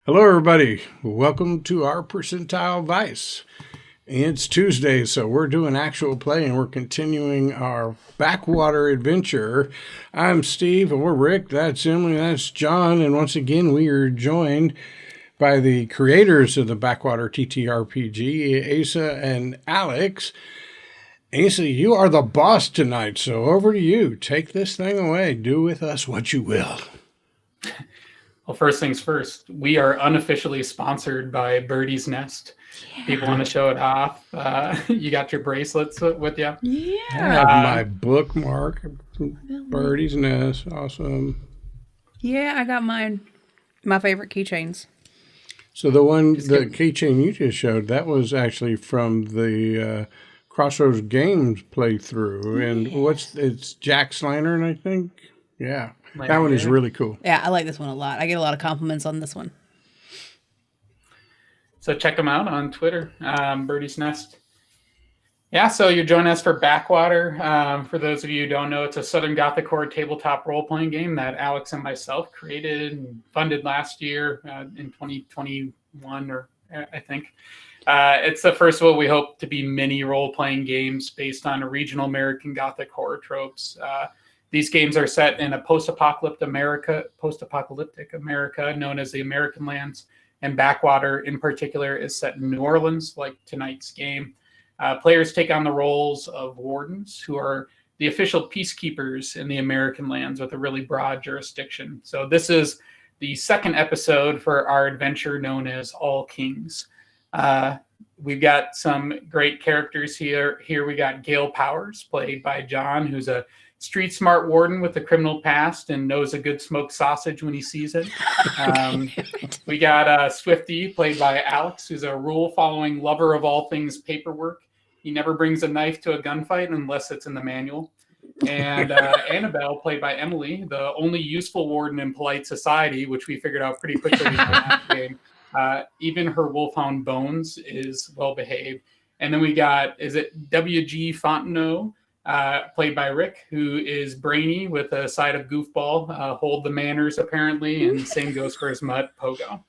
Hello, everybody. Welcome to our Percentile Vice. It's Tuesday, so we're doing actual play and we're continuing our Backwater adventure. I'm Steve, and we're Rick. That's Emily. That's John. And once again, we are joined by the creators of the Backwater TTRPG, Asa and Alex. Asa, you are the boss tonight, so over to you. Take this thing away. Do with us what you will. Well, first things first, we are unofficially sponsored by Birdie's Nest. Yeah. People want to show it off. You got your bracelets with you? Yeah. I have my bookmark, Birdie's Nest. Awesome. Yeah, I got mine. My favorite keychains. So the keychain you just showed, that was actually from the Crossroads Games playthrough. And it's Jack Slannern, I think? Yeah. That one is really cool. Yeah, I like this one a lot. I get a lot of compliments on this one. So check them out on Twitter, Birdie's Nest. Yeah, so you're joining us for Backwater. For those of you who don't know, it's a Southern Gothic horror tabletop role-playing game that Alex and myself created and funded last year in 2021, or I think. It's the first of what we hope to be mini role-playing games based on regional American Gothic horror tropes. These games are set in a post-apocalyptic America known as the American Lands, and Backwater in particular is set in New Orleans, like tonight's game. Players take on the roles of Wardens, who are the official peacekeepers in the American lands with a really broad jurisdiction. So this is the second episode for our adventure known as All Kings. We've got some great characters here. Here we got Gale Powers, played by John, who's a street smart warden with a criminal past and knows a good smoked sausage when he sees it. We got Swifty, played by Alex, who's a rule-following lover of all things paperwork. He never brings a knife to a gunfight unless it's in the manual. And Annabelle, played by Emily, the only useful warden in polite society, which we figured out pretty quickly in the game. Even her wolfhound Bones is well-behaved. And then we got, W.G. Fontenot, played by Rick, who is brainy with a side of goofball, hold the manors apparently, and same goes for his mutt, Pogo.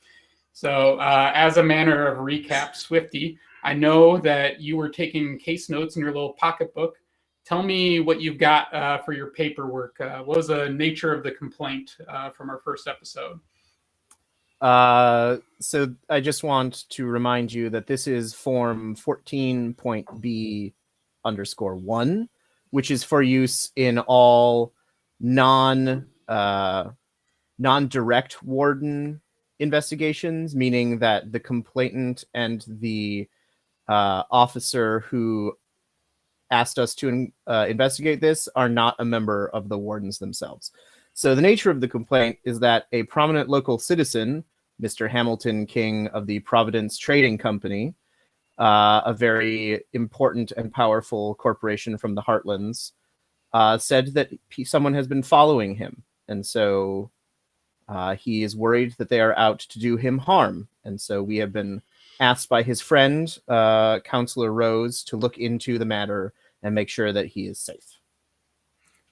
So as a manner of recap, Swifty, I know that you were taking case notes in your little pocketbook. Tell me what you've got for your paperwork. What was the nature of the complaint from our first episode? So I just want to remind you that this is form 14.B_1, which is for use in all non-direct warden investigations, meaning that the complainant and the officer who asked us to investigate this are not a member of the wardens themselves. So the nature of the complaint is that a prominent local citizen, Mr. Hamilton King of the Providence Trading Company, a very important and powerful corporation from the Heartlands, said that someone has been following him. And so he is worried that they are out to do him harm. And so we have been asked by his friend, Counselor Rose, to look into the matter and make sure that he is safe.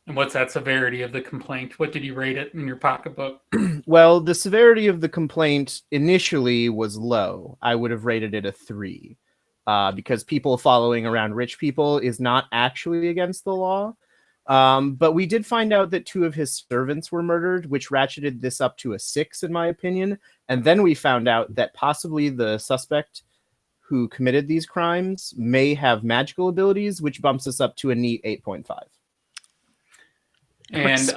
And what's that severity of the complaint? What did you rate it in your pocketbook? Well, the severity of the complaint initially was low. I would have rated it a 3. Because people following around rich people is not actually against the law. But we did find out that 2 of his servants were murdered, which ratcheted this up to a 6, in my opinion. And then we found out that possibly the suspect who committed these crimes may have magical abilities, which bumps us up to a neat 8.5. And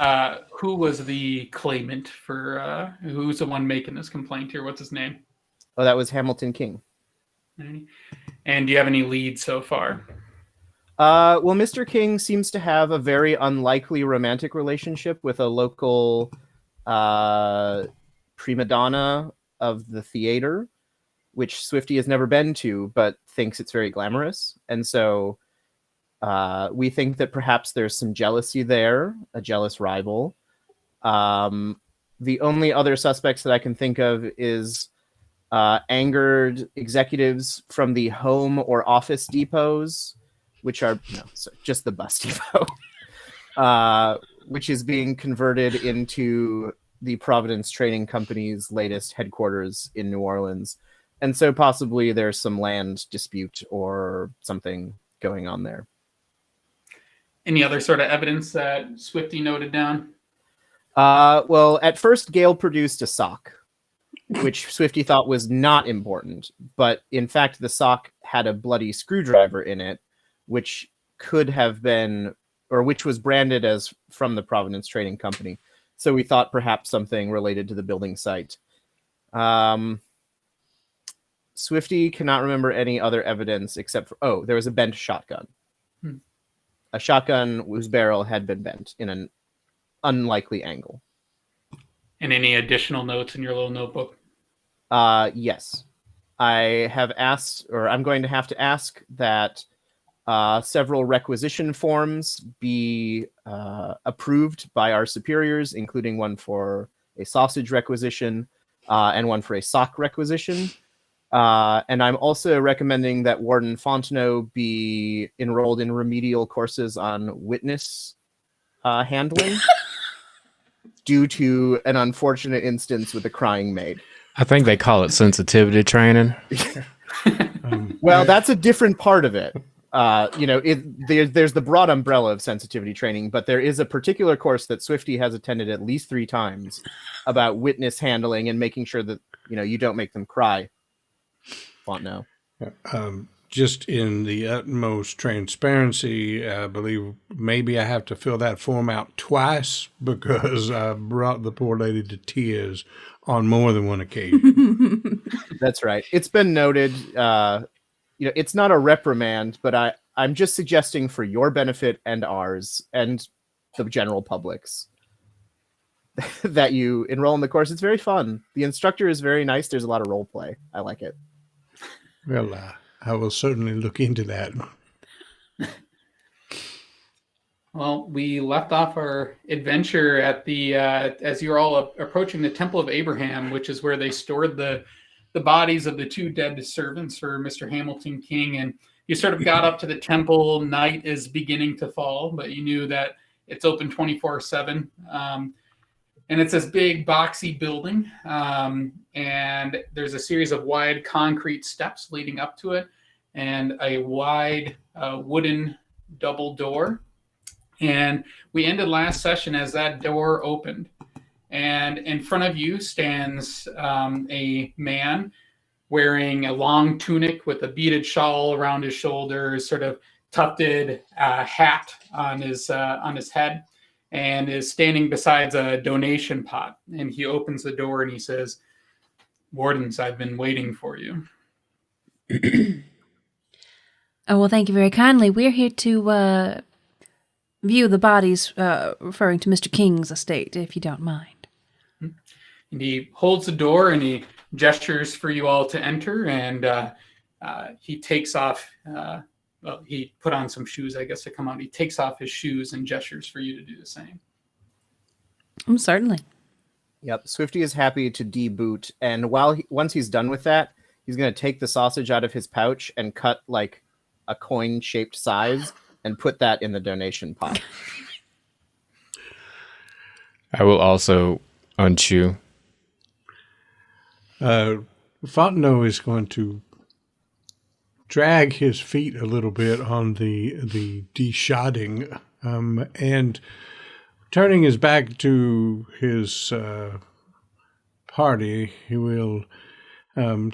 who was the claimant for, who's the one making this complaint here? What's his name? Oh, that was Hamilton King. And do you have any leads so far? Well, Mr. King seems to have a very unlikely romantic relationship with a local prima donna of the theater, which Swifty has never been to, but thinks it's very glamorous. And so we think that perhaps there's some jealousy there, a jealous rival. The only other suspects that I can think of is angered executives from the home or office depots, which are just the bus depot, which is being converted into the Providence Trading Company's latest headquarters in New Orleans. And so possibly there's some land dispute or something going on there. Any other sort of evidence that Swifty noted down? Well, at first, Gale produced a sock, which Swifty thought was not important. But in fact, the sock had a bloody screwdriver in it, which could have been, or which was branded as from the Providence Trading Company. So we thought perhaps something related to the building site. Swifty cannot remember any other evidence except for, there was a bent shotgun. A shotgun whose barrel had been bent in an unlikely angle. And any additional notes in your little notebook? Yes. I have asked, or I'm going to have to ask that several requisition forms be approved by our superiors, including one for a sausage requisition and one for a sock requisition. And I'm also recommending that Warden Fontenot be enrolled in remedial courses on witness handling due to an unfortunate instance with a crying maid. I think they call it sensitivity training. Well, that's a different part of it. There's the broad umbrella of sensitivity training, but there is a particular course that Swifty has attended at least 3 times about witness handling and making sure that, you don't make them cry. Fontenot. Just in the utmost transparency, I believe maybe I have to fill that form out twice because I brought the poor lady to tears on more than one occasion. That's right. It's been noted. It's not a reprimand, but I'm just suggesting for your benefit and ours and the general public's that you enroll in the course. It's very fun. The instructor is very nice. There's a lot of role play. I like it. Well, I will certainly look into that. Well, we left off our adventure at the as you're all approaching the Temple of Abraham, which is where they stored the bodies of the 2 dead servants for Mr. Hamilton King. And you sort of got up to the temple. Night is beginning to fall, but you knew that it's open 24/7. And it's this big boxy building. And there's a series of wide concrete steps leading up to it and a wide wooden double door. And we ended last session as that door opened. And in front of you stands a man wearing a long tunic with a beaded shawl around his shoulders, sort of tufted hat on his head, and is standing beside a donation pot. And he opens the door and he says, "Wardens, I've been waiting for you." Oh, well, thank you very kindly. We're here to view the bodies, referring to Mr. King's estate, if you don't mind. And he holds the door and he gestures for you all to enter. And he takes off, he put on some shoes, I guess, to come out. He takes off his shoes and gestures for you to do the same. Certainly. Yep. Swifty is happy to deboot. And once he's done with that, he's going to take the sausage out of his pouch and cut like a coin-shaped size and put that in the donation pot. I will also unchew. Fontenot is going to drag his feet a little bit on the deshotting, and turning his back to his party, he will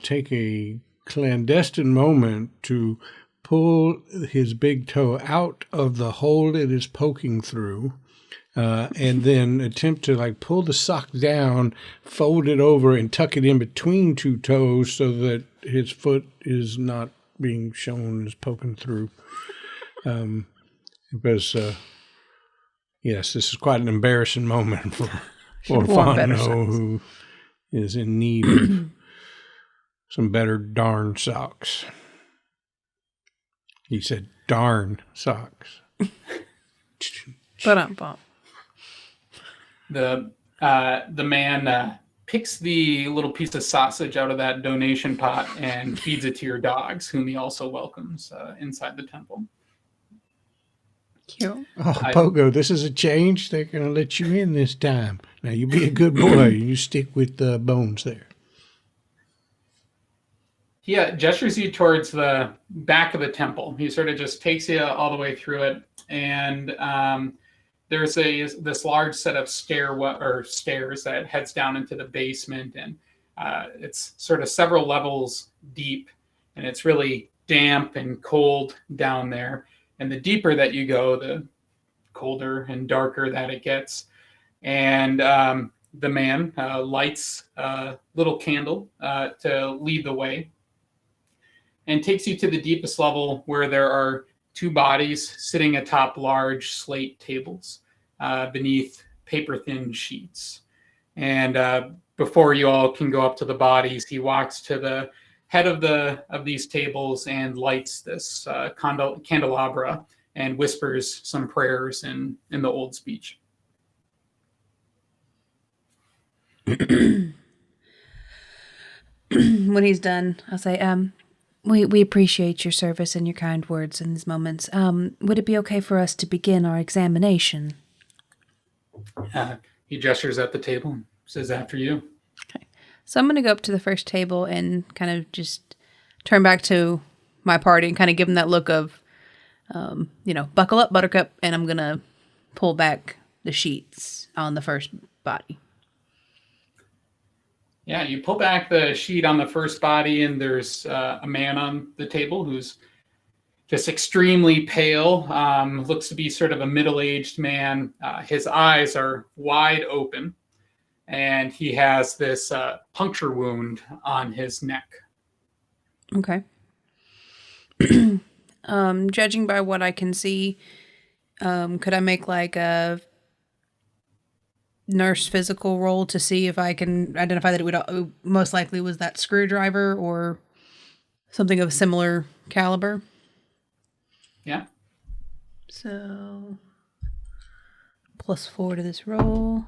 take a clandestine moment to pull his big toe out of the hole it is poking through, and then attempt to pull the sock down, fold it over, and tuck it in between 2 toes so that his foot is not being shown as poking through. Because, yes, this is quite an embarrassing moment for Fontenot, who is in need of some better darn socks. He said darn socks. Ba-dum-bum. The man picks the little piece of sausage out of that donation pot and feeds it to your dogs, whom he also welcomes inside the temple. Cute. Oh, Pogo, this is a change. They're going to let you in this time. Now, you be a good boy. You stick with the bones there. He gestures you towards the back of the temple. He sort of just takes you all the way through it, and there's this large set of stairs that heads down into the basement, and it's sort of several levels deep, and it's really damp and cold down there. And the deeper that you go, the colder and darker that it gets. And the man lights a little candle to lead the way, and takes you to the deepest level, where there are two bodies sitting atop large slate tables beneath paper-thin sheets. And before you all can go up to the bodies, he walks to the head of these tables and lights this candelabra and whispers some prayers in the old speech. When he's done, I'll say, we appreciate your service and your kind words in these moments. Would it be okay for us to begin our examination? He gestures at the table and says, after you. Okay. So I'm going to go up to the first table and kind of just turn back to my party and kind of give them that look of, buckle up, Buttercup, and I'm going to pull back the sheets on the first body. Yeah, you pull back the sheet on the first body, and there's a man on the table who's just extremely pale, looks to be sort of a middle-aged man. His eyes are wide open, and he has this puncture wound on his neck. Okay. Judging by what I can see, could I make like a nurse physical roll to see if I can identify that it would most likely was that screwdriver or something of similar caliber? Yeah. So +4 to this roll.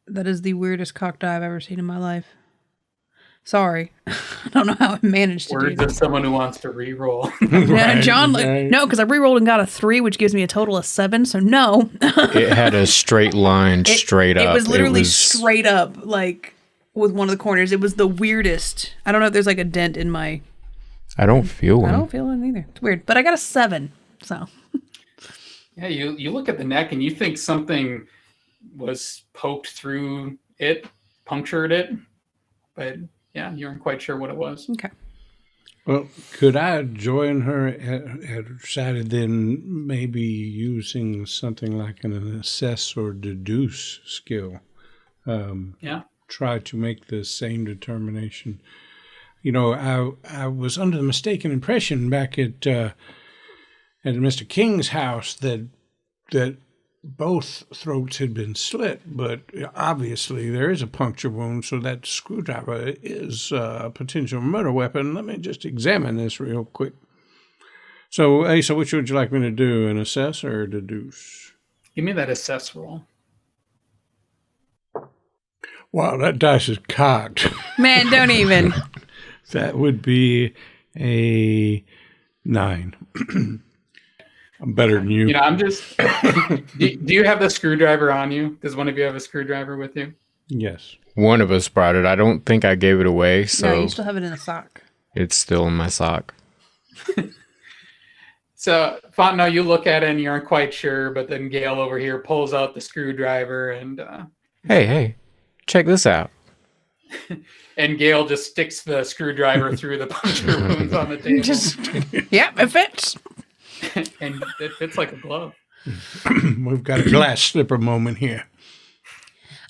That is the weirdest cocked eye I've ever seen in my life. Sorry. I don't know how I managed to do Words that. of someone who wants to re-roll. Yeah, John, no, because I re-rolled and got a 3, which gives me a total of 7, so no. It had a straight line straight up. It was literally straight up, like, with one of the corners. It was the weirdest. I don't know if there's like a dent in my... I don't feel one. I don't feel it either. It's weird. But I got a 7, so... Yeah, you look at the neck and you think something was poked through it, punctured it, but yeah, you aren't quite sure what it was. Okay. Well, could I join her at her side and then maybe using something like an assess or deduce skill? Yeah. Try to make the same determination. I was under the mistaken impression back at Mr. King's house that both throats had been slit, but obviously there is a puncture wound, so that screwdriver is a potential murder weapon. Let me just examine this real quick. So, Asa, which would you like me to do, an assess or a deduce? Give me that assess roll. Wow, that dice is cocked. Man, don't even. That would be a 9. I'm better than you. I'm just... do you have the screwdriver on you? Does one of you have a screwdriver with you? Yes. One of us brought it. I don't think I gave it away, so No, you still have it in a sock. it's still in my sock. So, Fontenot, you look at it and you aren't quite sure, but then Gale over here pulls out the screwdriver and... Hey, check this out. And Gale just sticks the screwdriver through the puncture wounds on the table. Yep, it fits. And it fits like a glove. We've got a glass slipper moment here.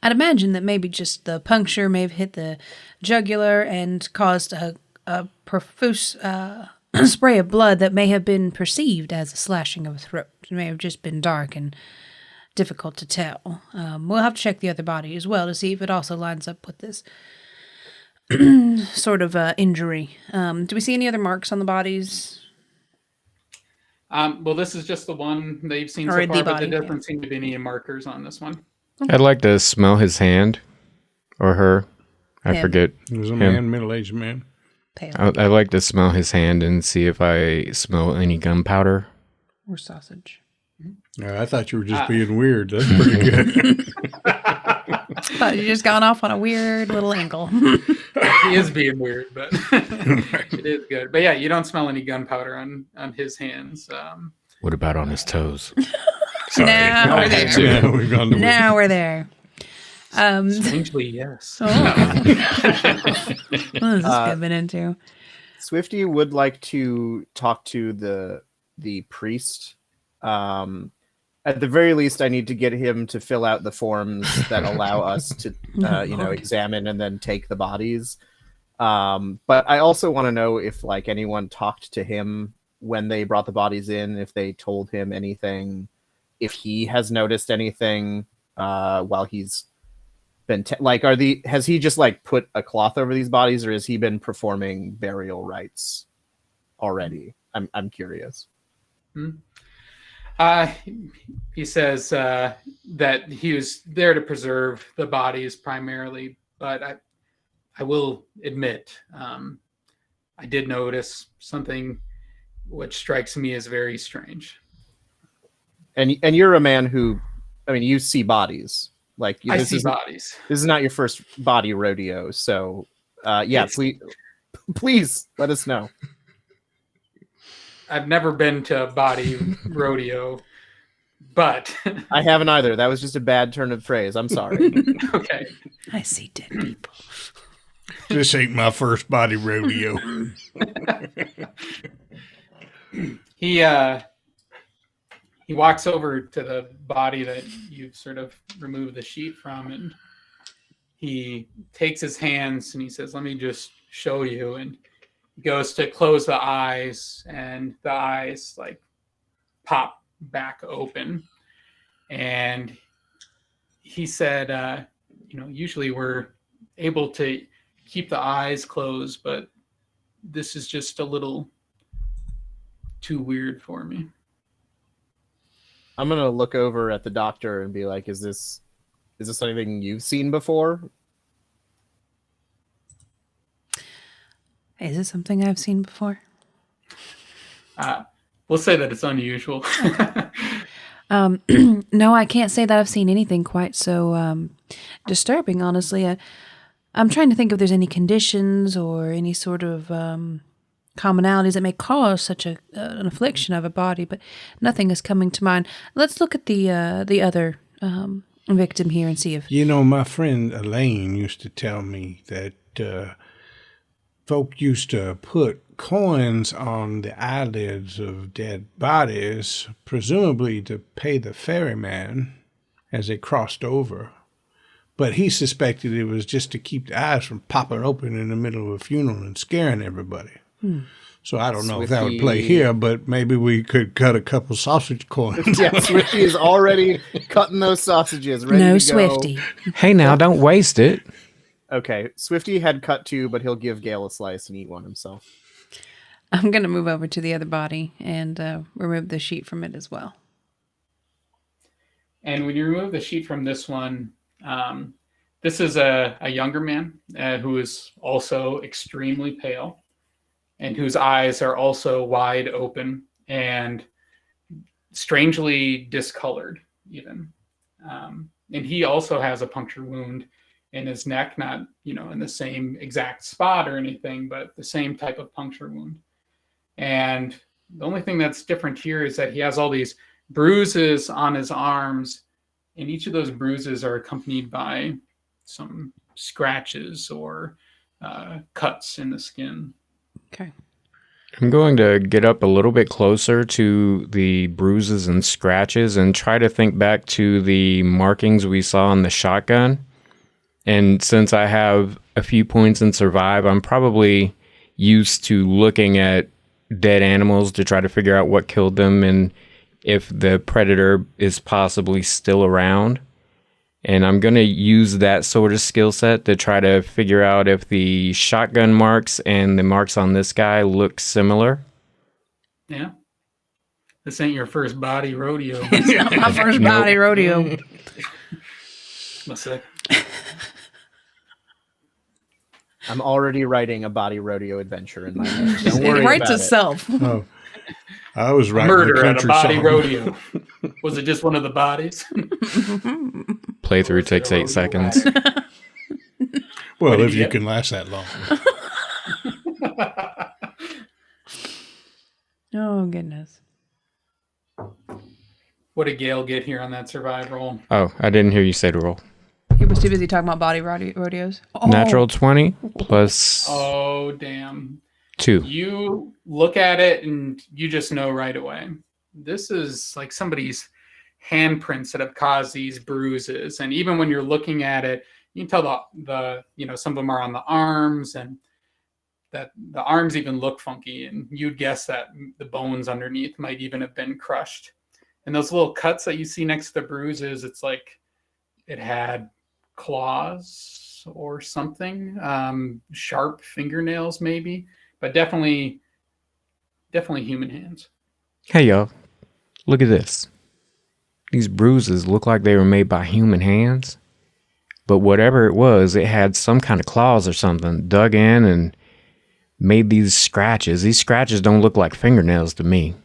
I'd imagine that maybe just the puncture may have hit the jugular and caused a profuse spray of blood that may have been perceived as a slashing of a throat. It may have just been dark and difficult to tell. We'll have to check the other body as well to see if it also lines up with this sort of injury. Do we see any other marks on the bodies? Well, this is just the one that you've seen Or so the far, but body, there doesn't seem to be any markers on this one. I'd like to smell his hand or her. I Him. forget. It was a Him. man, middle-aged man. Pale I'd like to smell his hand and see if I smell any gunpowder. or sausage. I thought you were just being weird. That's pretty good. But you just gone off on a weird little angle. He is being weird, but it is good. But yeah, you don't smell any gunpowder on his hands. What about on his toes? Now we're there. Yeah, we've gone to Now we're there. Strangely, yes. What is this coming into? Swifty would like to talk to the priest. At the very least, I need to get him to fill out the forms that allow us to, examine and then take the bodies. But I also want to know if like anyone talked to him when they brought the bodies in, if they told him anything, if he has noticed anything while he's been has he just like put a cloth over these bodies, or has he been performing burial rites already? I'm curious. He says that he was there to preserve the bodies primarily, but I will admit I did notice something which strikes me as very strange. And you're a man who, I mean, you see bodies. Like I see bodies. This is not your first body rodeo, so please let us know. I've never been to a body rodeo, but I haven't either. That was just a bad turn of phrase. I'm sorry. Okay. I see dead people. This ain't my first body rodeo. He walks over to the body that you've sort of removed the sheet from, and he takes his hands and he says, "Let me just show you." And he goes to close the eyes, and the eyes like pop back open. And he said, usually we're able to keep the eyes closed, but this is just a little too weird for me. I'm gonna look over at the doctor and be like, "Is this anything you've seen before?" Is it something I've seen before? We'll say that it's unusual. No, I can't say that I've seen anything quite so disturbing, honestly. I'm trying to think if there's any conditions or any sort of commonalities that may cause such an affliction of a body, but nothing is coming to mind. Let's look at the other victim here and see if... My friend Elaine used to tell me that folk used to put coins on the eyelids of dead bodies, presumably to pay the ferryman as they crossed over. But he suspected it was just to keep the eyes from popping open in the middle of a funeral and scaring everybody. So I don't know if that would play here, but maybe we could cut a couple sausage coins. Yeah, Swifty is already cutting those sausages. Ready No, to Swifty. go. Hey, now, don't waste it. Okay, Swifty had cut 2, but he'll give Gale a slice and eat one himself. I'm going to move over to the other body and remove the sheet from it as well. And when you remove the sheet from this one, this is a younger man who is also extremely pale and whose eyes are also wide open and strangely discolored even. And he also has a puncture wound in his neck, not, in the same exact spot or anything, but the same type of puncture wound. And the only thing that's different here is that he has all these bruises on his arms, and each of those bruises are accompanied by some scratches or cuts in the skin. Okay. I'm going to get up a little bit closer to the bruises and scratches and try to think back to the markings we saw on the shotgun. And since I have a few points in survive, I'm probably used to looking at dead animals to try to figure out what killed them and if the predator is possibly still around. And I'm going to use that sort of skill set to try to figure out if the shotgun marks and the marks on this guy look similar. Yeah. This ain't your first body rodeo. It's not my first body rodeo. What's that? I'm already writing a body rodeo adventure in my head. Don't worry It writes about itself. Oh, I was right. Murder at a country body song. rodeo. Was it just one of the bodies? Playthrough takes 8 seconds. Well, did if you you get? can last that long. Oh, goodness. What did Gale get here on that survive roll? Oh, I didn't hear you say the roll. He was too busy talking about body rodeos. Oh. Natural 20 plus Oh, damn. 2. You look at it and you just know right away. This is like somebody's handprints that have caused these bruises. And even when you're looking at it, you can tell the some of them are on the arms, and that the arms even look funky. And you'd guess that the bones underneath might even have been crushed. And those little cuts that you see next to the bruises, it's like it had claws or something, sharp fingernails maybe, but definitely human hands. Hey, y'all. Look at this. These bruises look like they were made by human hands. But whatever it was, it had some kind of claws or something dug in and made these scratches. These scratches don't look like fingernails to me.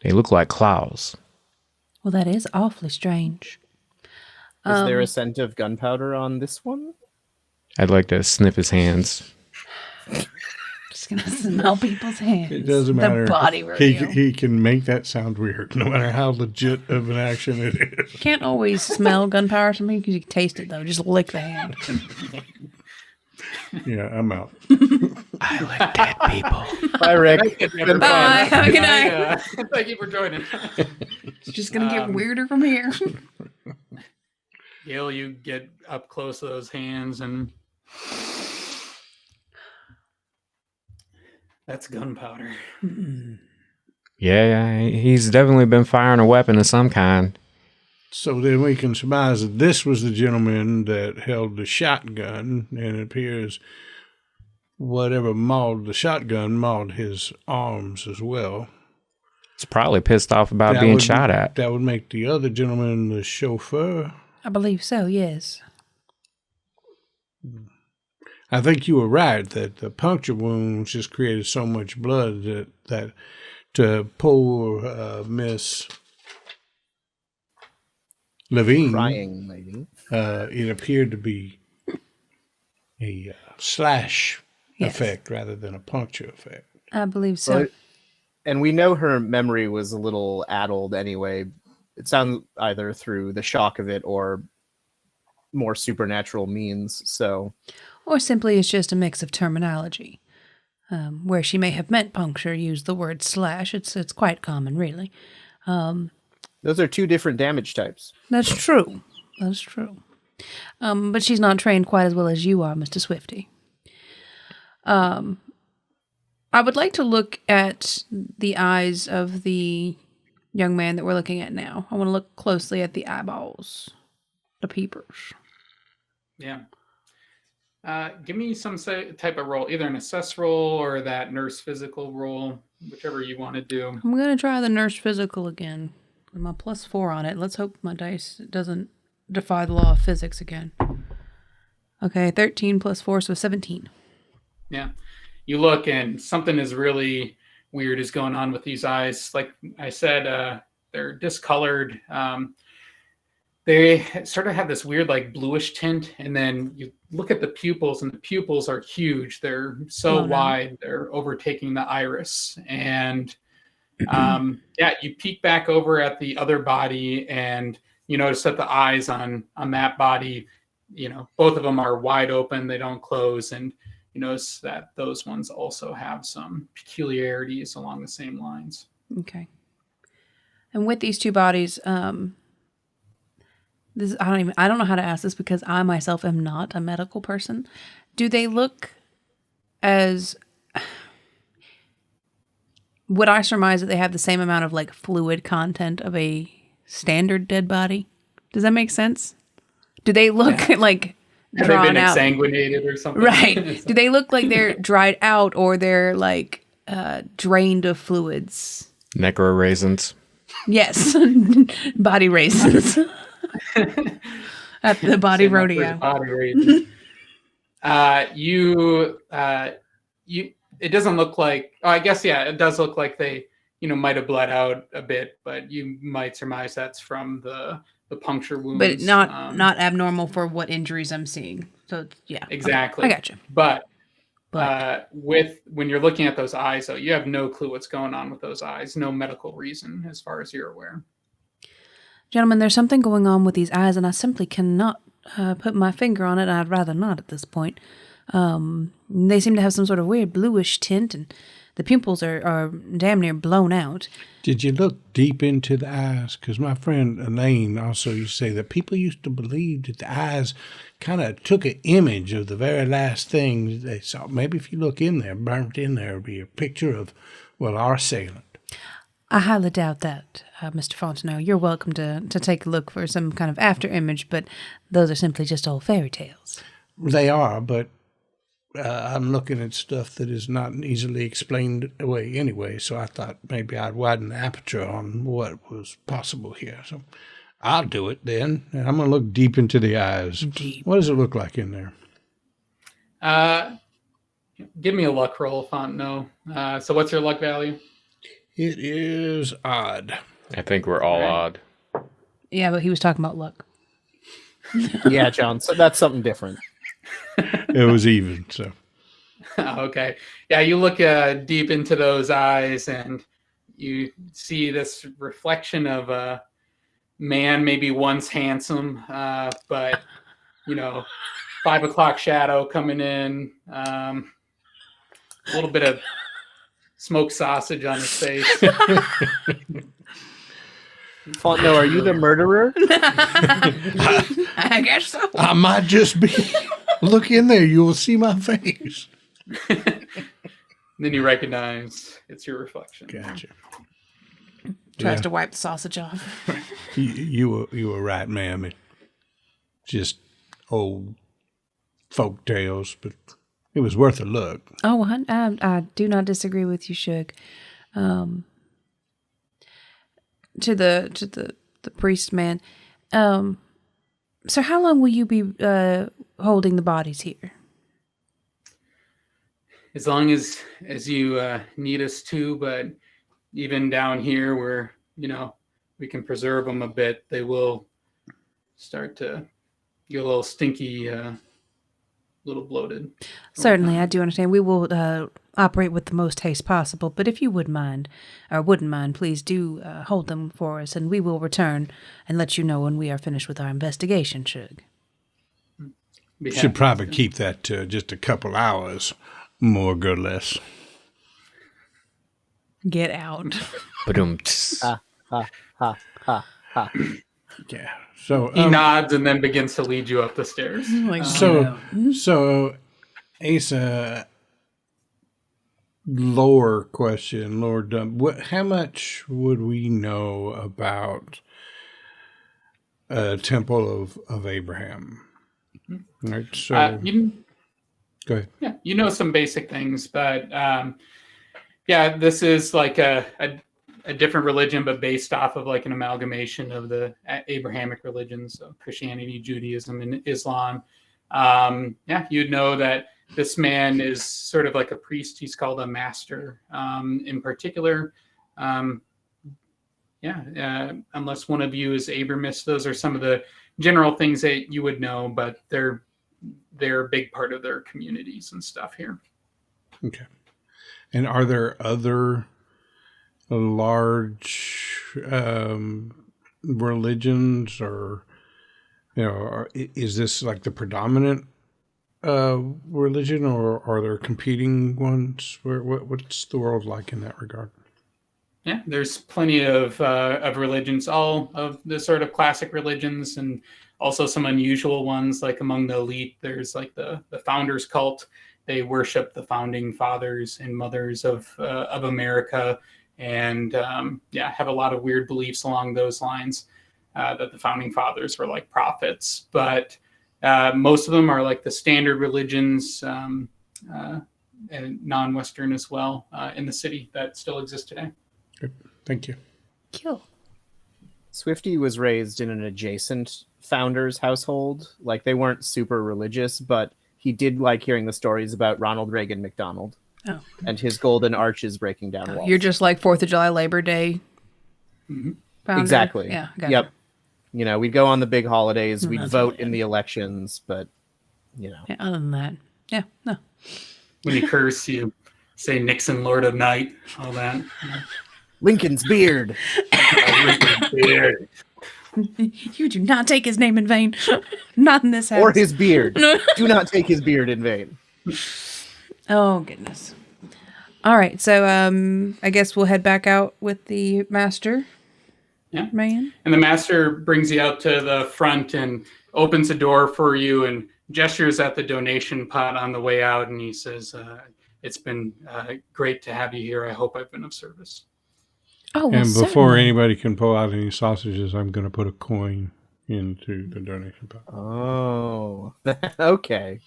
They look like claws. Well, that is awfully strange. Is there a scent of gunpowder on this one? I'd like to sniff his hands. Just gonna smell people's hands. It doesn't matter. The body rodeo. He can make that sound weird, no matter how legit of an action it is. You can't always smell gunpowder or something because you can taste it though. Just lick the hand. Yeah, I'm out. I like dead people. Bye, Rick. Bye. Have a good night. Thank you for joining. It's just gonna get weirder from here. Gale, you get up close to those hands, and that's gunpowder. Yeah, he's definitely been firing a weapon of some kind. So then we can surmise that this was the gentleman that held the shotgun, and it appears whatever mauled the shotgun mauled his arms as well. He's probably pissed off about That being would- shot at. That would make the other gentleman the chauffeur. I believe so. Yes. I think you were right that the puncture wounds just created so much blood that to poor Miss Levine, Crying lady. it appeared to be a slash Yes. effect rather than a puncture effect. I believe so. Well, and we know her memory was a little addled anyway. It sounds either through the shock of it or more supernatural means. So Or simply it's just a mix of terminology. Where she may have meant puncture, used the word slash. It's quite common, really. those are two different damage types. That's true. That's true. But she's not trained quite as well as you are, Mr. Swifty. I would like to look at the eyes of the young man that we're looking at now. I want to look closely at the eyeballs, the peepers. Yeah. Give me some type of roll, either an assess roll or that nurse physical roll, whichever you want to do. I'm going to try the nurse physical again. With my +4 on it. Let's hope my dice doesn't defy the law of physics again. Okay, 13 + 4, so 17. Yeah. You look and something is really weird is going on with these eyes. Like I said, they're discolored. They sort of have this weird like bluish tint, and then you look at the pupils, and the pupils are huge. They're so wide, they're overtaking the iris. And yeah, you peek back over at the other body, and you notice that the eyes on that body, both of them are wide open. They don't close, and you notice that those ones also have some peculiarities along the same lines. Okay. And with these two bodies, this I don't know how to ask this because I myself am not a medical person. Do they look as would I surmise that they have the same amount of like fluid content of a standard dead body? Does that make sense? Do they look like Have they drawn been out? exsanguinated or something? Right. Do they look like they're dried out or they're like drained of fluids? Necro raisins. Yes. Body raisins. At the body Same up rodeo. with body raisin. It doesn't look like. Oh, I guess yeah, it does look like they might have bled out a bit, but you might surmise that's from the puncture wounds. But not abnormal for what injuries I'm seeing. So yeah, exactly. Okay. I got you. But when you're looking at those eyes, though, you have no clue what's going on with those eyes. No medical reason, as far as you're aware. Gentlemen, there's something going on with these eyes, and I simply cannot put my finger on it. I'd rather not at this point. They seem to have some sort of weird bluish tint, and the pupils are damn near blown out. Did you look deep into the eyes? Because my friend Elaine also used to say that people used to believe that the eyes kind of took an image of the very last thing they saw. Maybe if you look in there, burnt in there, would be a picture of, well, our assailant. I highly doubt that, Mr. Fontenot. You're welcome to take a look for some kind of after image, but those are simply just old fairy tales. They are, but I'm looking at stuff that is not easily explained away anyway, so I thought maybe I'd widen the aperture on what was possible here. So I'll do it then, and I'm going to look deep into the eyes. Deep. What does it look like in there? Give me a luck roll, Fontenot. So what's your luck value? It is odd. I think we're all odd. Yeah, but he was talking about luck. Yeah, John. So that's something different. It was even, so. Okay. Yeah, you look deep into those eyes and you see this reflection of a man, maybe once handsome, but, 5 o'clock shadow coming in, a little bit of smoked sausage on his face. Fontenot, are you the murderer? I guess so. I might just be. Look in there, you will see my face. Then you recognize it's your reflection. Gotcha. Tries to wipe the sausage off. You were right, ma'am. It's just old folk tales, but it was worth a look. Oh, I do not disagree with you, Shug. To the priest man, so how long will you be holding the bodies here? As long as you need us to, but even down here where we can preserve them a bit, they will start to get a little stinky, a little bloated. Certainly, I do understand. We will operate with the most haste possible, but if you wouldn't mind, please do hold them for us, and we will return and let you know when we are finished with our investigation, Shug. Should probably keep that to just a couple hours, more or less. Get out. Yeah. So he nods and then begins to lead you up the stairs. So Asa, lower question, Lord Dumb. How much would we know about Temple of Abraham? Right. So go ahead. Yeah, some basic things, but this is like a different religion, but based off of like an amalgamation of the Abrahamic religions, so Christianity, Judaism, and Islam. You'd know that this man is sort of like a priest. He's called a master. In particular, unless one of you is Abramist, those are some of the general things that you would know, but they're a big part of their communities and stuff here. Okay. And are there other large religions, or is this like the predominant religion, or are there competing ones? What's the world like in that regard? Yeah, there's plenty of religions, all of the sort of classic religions, and also some unusual ones. Like among the elite, there's like the founders cult. They worship the founding fathers and mothers of America, and have a lot of weird beliefs along those lines, that the founding fathers were like prophets. But most of them are like the standard religions, and non-Western as well, in the city that still exist today. Good. Thank you. Cool. Swifty was raised in an adjacent founder's household. Like, they weren't super religious, but he did like hearing the stories about Ronald Reagan McDonald. Oh. And his golden arches breaking down walls. You're just like 4th of July, Labor Day. Founder? Exactly. Yeah. Gotcha. Yep. You know, we'd go on the big holidays. We'd vote in the elections, but you know. Yeah, other than that, yeah, no. When you curse, you say Nixon, Lord of Night, all that. Lincoln's beard. Lincoln's beard. You do not take his name in vain. Not in this house. Or his beard. Do not take his beard in vain. Oh, goodness. All right, so I guess we'll head back out with the master. Yeah. Man. And the master brings you out to the front and opens the door for you and gestures at the donation pot on the way out. And he says, it's been great to have you here. I hope I've been of service. Oh, well, And before certainly. anybody can pull out any sausages, I'm going to put a coin into the donation pot. Oh, okay.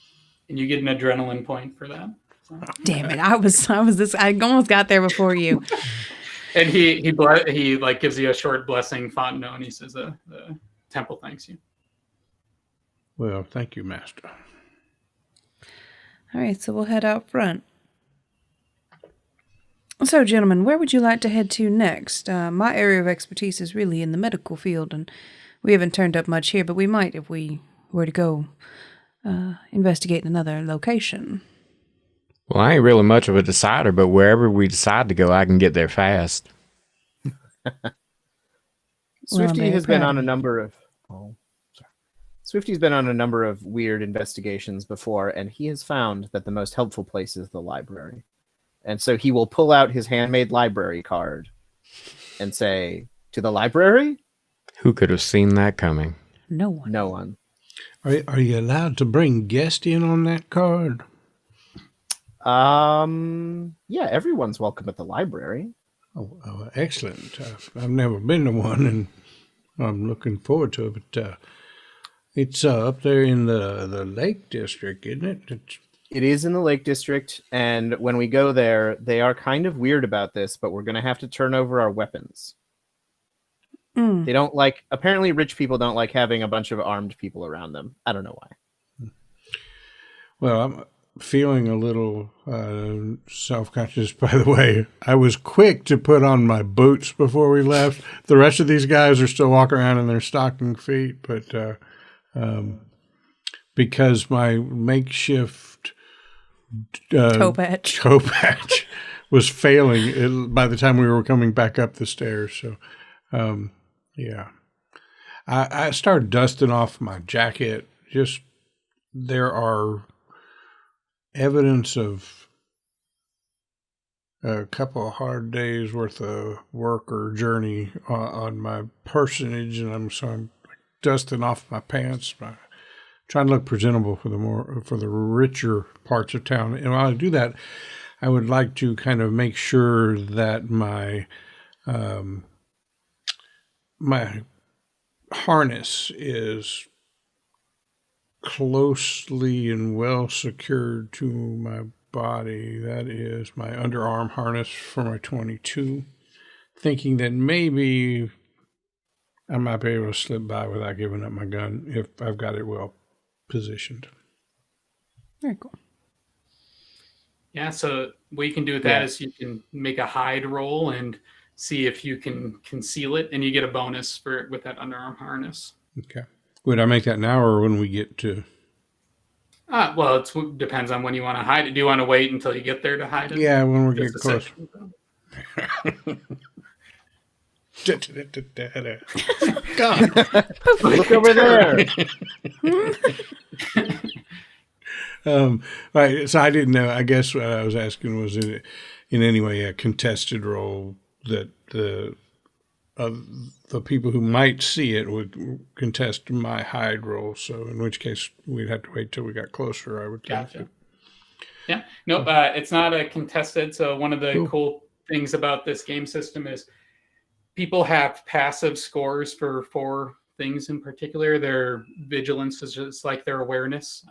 And you get an adrenaline point for that. So. Damn it! I almost got there before you. And he like gives you a short blessing, Fontenot, and he says the temple thanks you. Well, thank you, Master. All right, so we'll head out front. So, gentlemen, where would you like to head to next? My area of expertise is really in the medical field, and we haven't turned up much here, but we might if we were to go investigate another location. Well, I ain't really much of a decider, but wherever we decide to go, I can get there fast. Swifty has been on a number of Swifty's been on a number of weird investigations before, and he has found that the most helpful place is the library. And so he will pull out his handmade library card and say, "To the library?" Who could have seen that coming? No one. No one. Are you allowed to bring guests in on that card? Yeah, everyone's welcome at the library. Oh, excellent. I've never been to one, and I'm looking forward to it. But it's up there in the Lake District, isn't it? It is in the Lake District, and when we go there, they are kind of weird about this, but we're going to have to turn over our weapons. They don't like, apparently rich people don't like having a bunch of armed people around them. I don't know why. Well, I'm feeling a little self-conscious, by the way. I was quick to put on my boots before we left. The rest of these guys are still walking around in their stocking feet, but because my makeshift Toe patch was failing by the time we were coming back up the stairs. So, yeah. I started dusting off my jacket. Just there are evidence of a couple of hard days worth of work or journey on my personage, and I'm dusting off my pants, trying to look presentable for the richer parts of town. And while I do that, I would like to kind of make sure that my my harness is closely and well secured to my body. That is my underarm harness for my 22. Thinking that maybe I might be able to slip by without giving up my gun if I've got it well positioned. Very cool. Yeah, so what you can do with that is you can make a hide roll and see if you can conceal it, and you get a bonus with that underarm harness. Okay. Would I make that now or when we get to... Well, it depends on when you want to hide it. Do you want to wait until you get there to hide it? Yeah, when we get close. God. Look over there. Right. So I didn't know. I guess what I was asking was in any way a contested role that the people who might see it would contest my hide roll. So in which case we'd have to wait till we got closer, I would think. Gotcha. Yeah. Nope. It's not a contested. So one of the cool things about this game system is people have passive scores for 4 things in particular. Their vigilance is just like their awareness.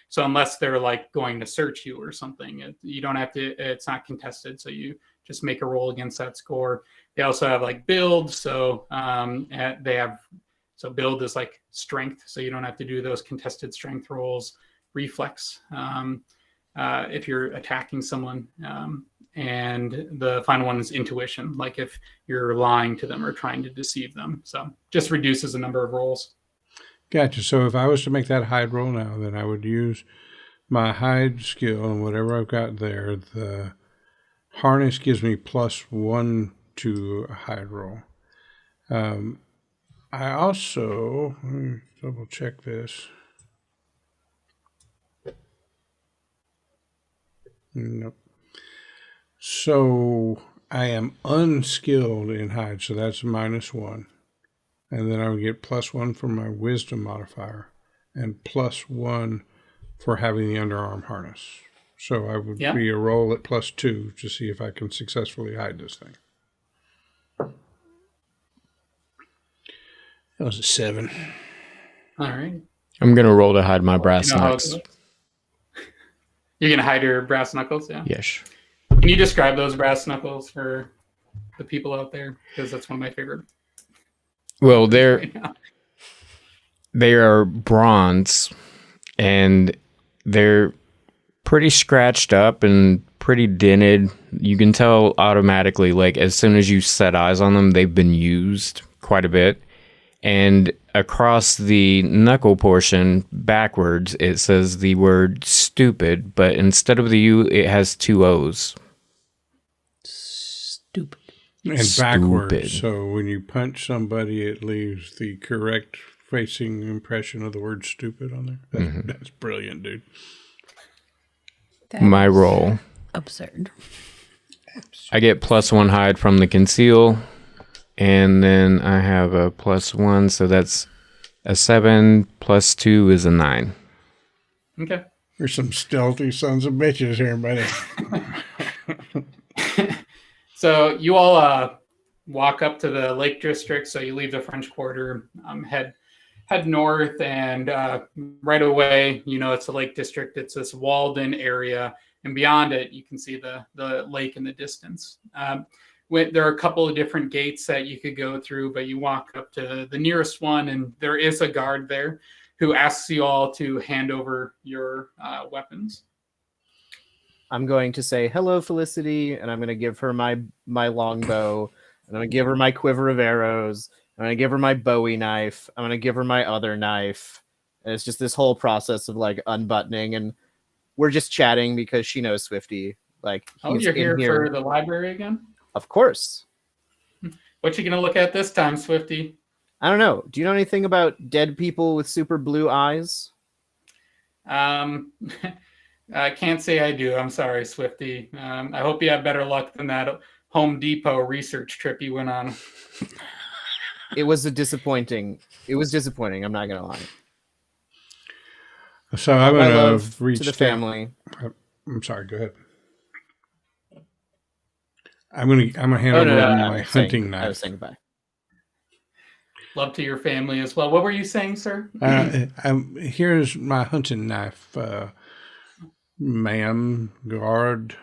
So unless they're like going to search you or something, you don't have to, it's not contested. So you just make a roll against that score. They also have like build. So build is like strength. So you don't have to do those contested strength rolls. Reflex. if you're attacking someone. And the final one is intuition, like if you're lying to them or trying to deceive them. So just reduces the number of rolls. Gotcha. So if I was to make that hide roll now, then I would use my hide skill and whatever I've got there. The harness gives me +1 to a hide roll. I also, let me double check this. Nope. So I am unskilled in hide, so that's -1. And then I would get +1 for my wisdom modifier and +1 for having the underarm harness. So I would be a roll at +2 to see if I can successfully hide this thing. That was a 7. All right. I'm going to roll to hide my brass knuckles. You're going to hide your brass knuckles? Yeah. Yes. Can you describe those brass knuckles for the people out there? Because that's one of my favorite. Well, they are bronze, and they're pretty scratched up and pretty dented. You can tell automatically, like as soon as you set eyes on them, they've been used quite a bit. And across the knuckle portion, backwards, it says the word stupid, but instead of the U, it has 2 O's. Stupid. And backwards, so when you punch somebody, it leaves the correct facing impression of the word stupid on there. That's brilliant, dude. My roll. Absurd. I get +1 hide from the conceal, and then I have a +1, so that's a 7, +2 is a 9. Okay. There's some stealthy sons of bitches here, buddy. So you all walk up to the Lake District. So you leave the French Quarter, head north, and right away, it's the Lake District. It's this walled-in area, and beyond it, you can see the lake in the distance. There are a couple of different gates that you could go through, but you walk up to the nearest one, and there is a guard there who asks you all to hand over your weapons. I'm going to say, hello, Felicity, and I'm going to give her my longbow, and I'm going to give her my quiver of arrows, I'm going to give her my Bowie knife, I'm going to give her my other knife, and it's just this whole process of, like, unbuttoning, and we're just chatting because she knows Swifty. Like, you're here for the library again? Of course. What you going to look at this time, Swifty? I don't know. Do you know anything about dead people with super blue eyes? I can't say I do. I'm sorry, Swifty. I hope you have better luck than that Home Depot research trip you went on. It was disappointing. I'm not going to lie. So I'm going to reach to the family. I'm sorry. Go ahead. I'm going to hand over my hunting knife. I was saying goodbye. Love to your family as well. What were you saying, sir? Here's my hunting knife, ma'am, guard,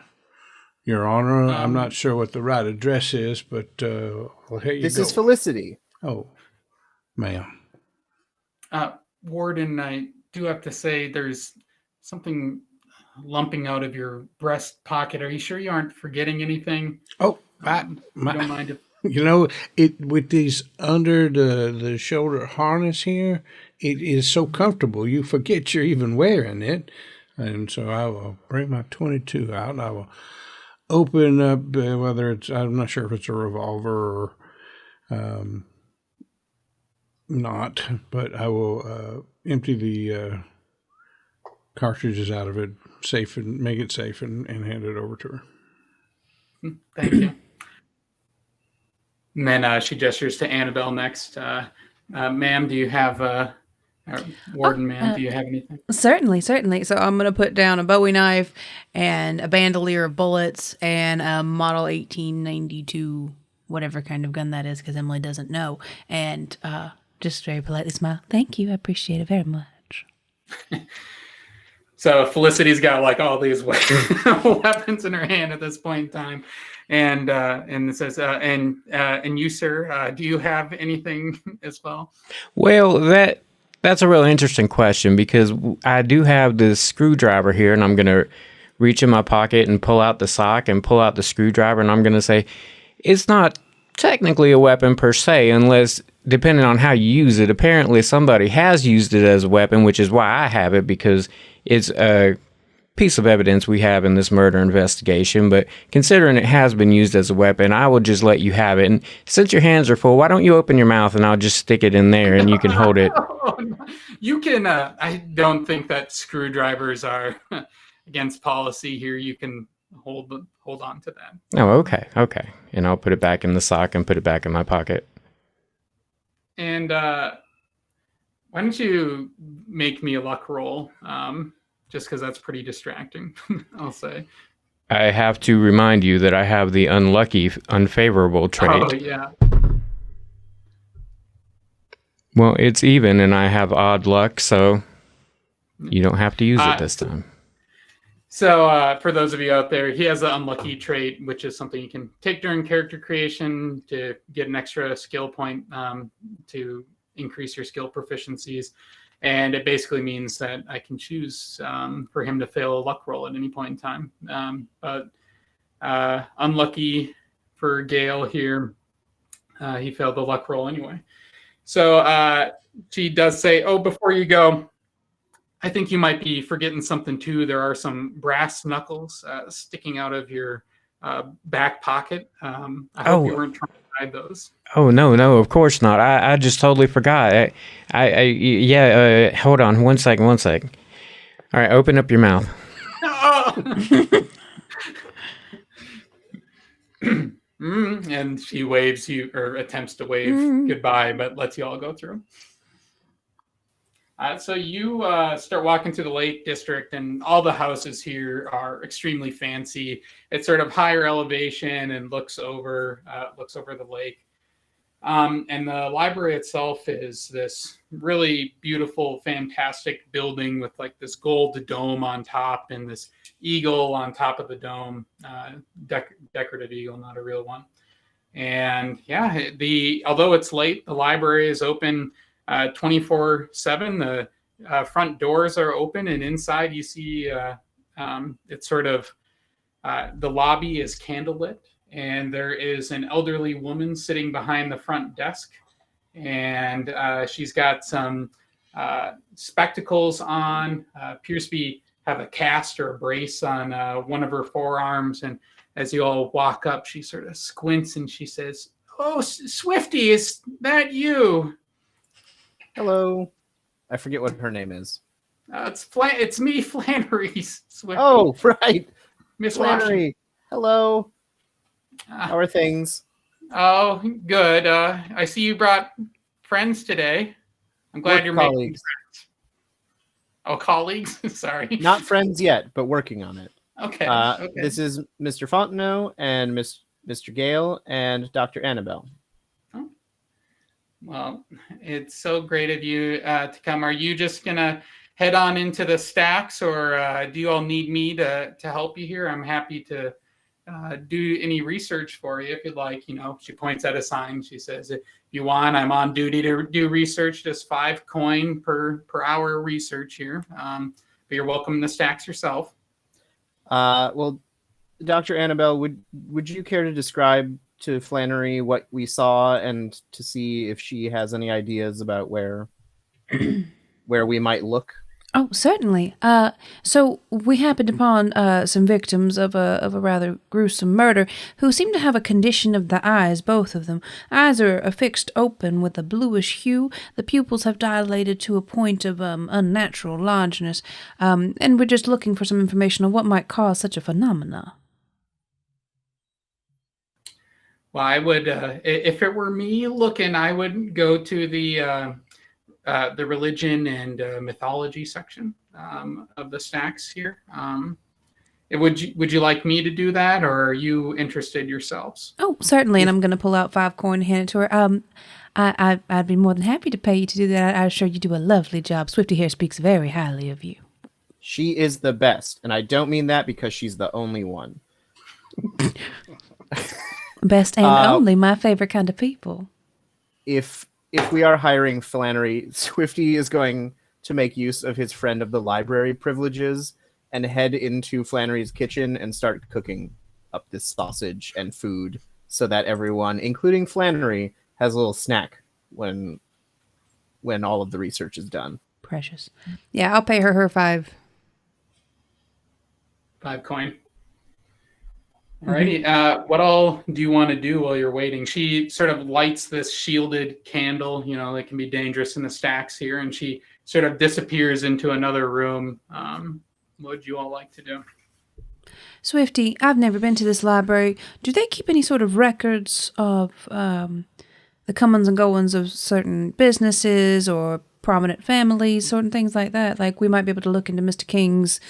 Your Honor. I'm not sure what the right address is, but here you this go. is Felicity. Oh, ma'am. Warden, I do have to say there's something lumping out of your breast pocket. Are you sure you aren't forgetting anything? Oh, don't mind if... With these under the shoulder harness here, it is so comfortable. You forget you're even wearing it. And so I will bring my 22 out and I will open up, whether it's, I'm not sure if it's a revolver or not, but I will empty the cartridges out of it, make it safe and hand it over to her. Thank you. And then she gestures to Annabelle next. Ma'am, do you have Warden, ma'am, do you have anything? Certainly. So I'm going to put down a Bowie knife and a bandolier of bullets and a Model 1892, whatever kind of gun that is, because Emily doesn't know. And just very politely smile. Thank you. I appreciate it very much. So Felicity's got like all these weapons in her hand at this point in time. And it says, and you, sir, do you have anything as well? Well, that's a really interesting question because I do have this screwdriver here, and I'm going to reach in my pocket and pull out the sock and pull out the screwdriver, and I'm going to say, it's not technically a weapon per se, unless, depending on how you use it, apparently somebody has used it as a weapon, which is why I have it, because it's a piece of evidence we have in this murder investigation. But considering it has been used as a weapon, I will just let you have it. And since your hands are full, why don't you open your mouth and I'll just stick it in there and you can hold it. You can, I don't think that screwdrivers are against policy here. You can hold on to that. Oh, okay. And I'll put it back in the sock and put it back in my pocket. And why don't you make me a luck roll? Just because that's pretty distracting, I'll say. I have to remind you that I have the unlucky, unfavorable trait. Oh, yeah. Well, it's even, and I have odd luck, so you don't have to use it this time. So for those of you out there, he has the unlucky trait, which is something you can take during character creation to get an extra skill point to increase your skill proficiencies. And it basically means that I can choose for him to fail a luck roll at any point in time. But unlucky for Gale here, he failed the luck roll anyway. So she does say, oh, before you go, I think you might be forgetting something too. There are some brass knuckles sticking out of your back pocket. I hope you weren't trying to hide those. Oh, no, of course not. I just totally forgot. Hold on one second. All right, open up your mouth. And she waves you, or attempts to wave goodbye, but lets you all go through. So you start walking through the Lake District, and all the houses here are extremely fancy. It's sort of higher elevation and looks over the lake. And the library itself is this really beautiful, fantastic building with like this gold dome on top and this eagle on top of the dome, decorative eagle, not a real one. And yeah, although it's late, the library is open 24/7. The front doors are open, and inside you see it's sort of the lobby is candlelit, and there is an elderly woman sitting behind the front desk, and she's got some spectacles on, appears to have a cast or a brace on one of her forearms. And as you all walk up, she sort of squints and she says, "Oh, Swifty, is that you?" Hello. I forget what her name is. It's me, Flannery. Swifty. Oh, right. Miss Flannery. Washington. Hello. How are things? Oh, good. I see you brought friends today. I'm glad you're making friends. Oh, colleagues? Sorry. Not friends yet, but working on it. Okay. This is Mr. Fontenot and Mr. Gale and Dr. Annabelle. Oh. Well, it's so great of you to come. Are you just going to head on into the stacks, or do you all need me to help you here? I'm happy to do any research for you if you'd like. She points at a sign. She says, if you want, I'm on duty to do research, just 5 coin per hour research here. But you're welcome in the stacks yourself. Well, Dr. Annabelle, would you care to describe to Flannery what we saw and to see if she has any ideas about where we might look? Oh, certainly. So we happened upon some victims of a rather gruesome murder who seem to have a condition of the eyes, both of them. Eyes are affixed open with a bluish hue. The pupils have dilated to a point of unnatural largeness. And we're just looking for some information on what might cause such a phenomena. Well, I would, if it were me looking, I would go to the religion and mythology section of the stacks here. Would you like me to do that, or are you interested yourselves? Oh, certainly, and I'm going to pull out 5 coin and hand it to her. I'd be more than happy to pay you to do that. I'm sure you do a lovely job. Swifty here speaks very highly of you. She is the best, and I don't mean that because she's the only one. Best and only, my favorite kind of people. If we are hiring Flannery, Swifty is going to make use of his friend of the library privileges and head into Flannery's kitchen and start cooking up this sausage and food so that everyone, including Flannery, has a little snack when all of the research is done. Precious. Yeah, I'll pay her 5. 5 coin. Alrighty. What all do you want to do while you're waiting? She sort of lights this shielded candle, that can be dangerous in the stacks here, and she sort of disappears into another room. What would you all like to do? Swifty, I've never been to this library. Do they keep any sort of records of the comings and goings of certain businesses or prominent families, certain things like that? Like we might be able to look into Mr. King's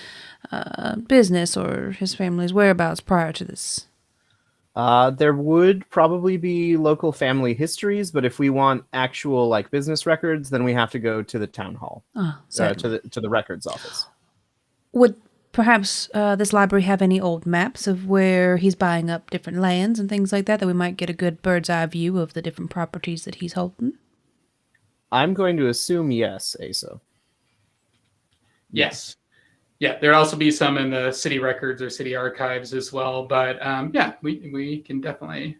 business or his family's whereabouts prior to this. There would probably be local family histories, but if we want actual business records, then we have to go to the town hall, to the records office. Would perhaps this library have any old maps of where he's buying up different lands and things like that we might get a good bird's eye view of the different properties that he's holding? I'm going to assume yes, Asa. Yes. Yeah, there'd also be some in the city records or city archives as well. But we can definitely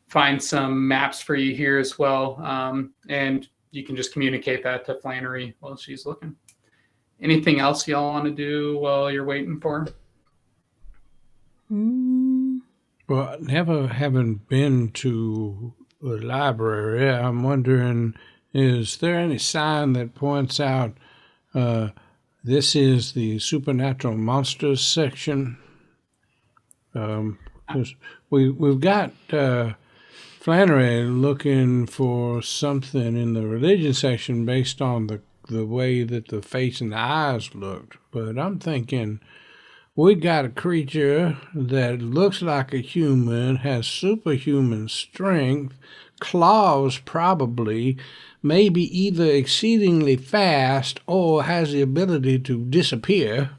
find some maps for you here as well. And you can just communicate that to Flannery while she's looking. Anything else y'all want to do while you're waiting for her? Well, never having been to the library, I'm wondering, is there any sign that points out this is the supernatural monsters section? We've got Flannery looking for something in the religion section based on the way that the face and the eyes looked. But I'm thinking we got a creature that looks like a human, has superhuman strength, claws probably, maybe either exceedingly fast or has the ability to disappear.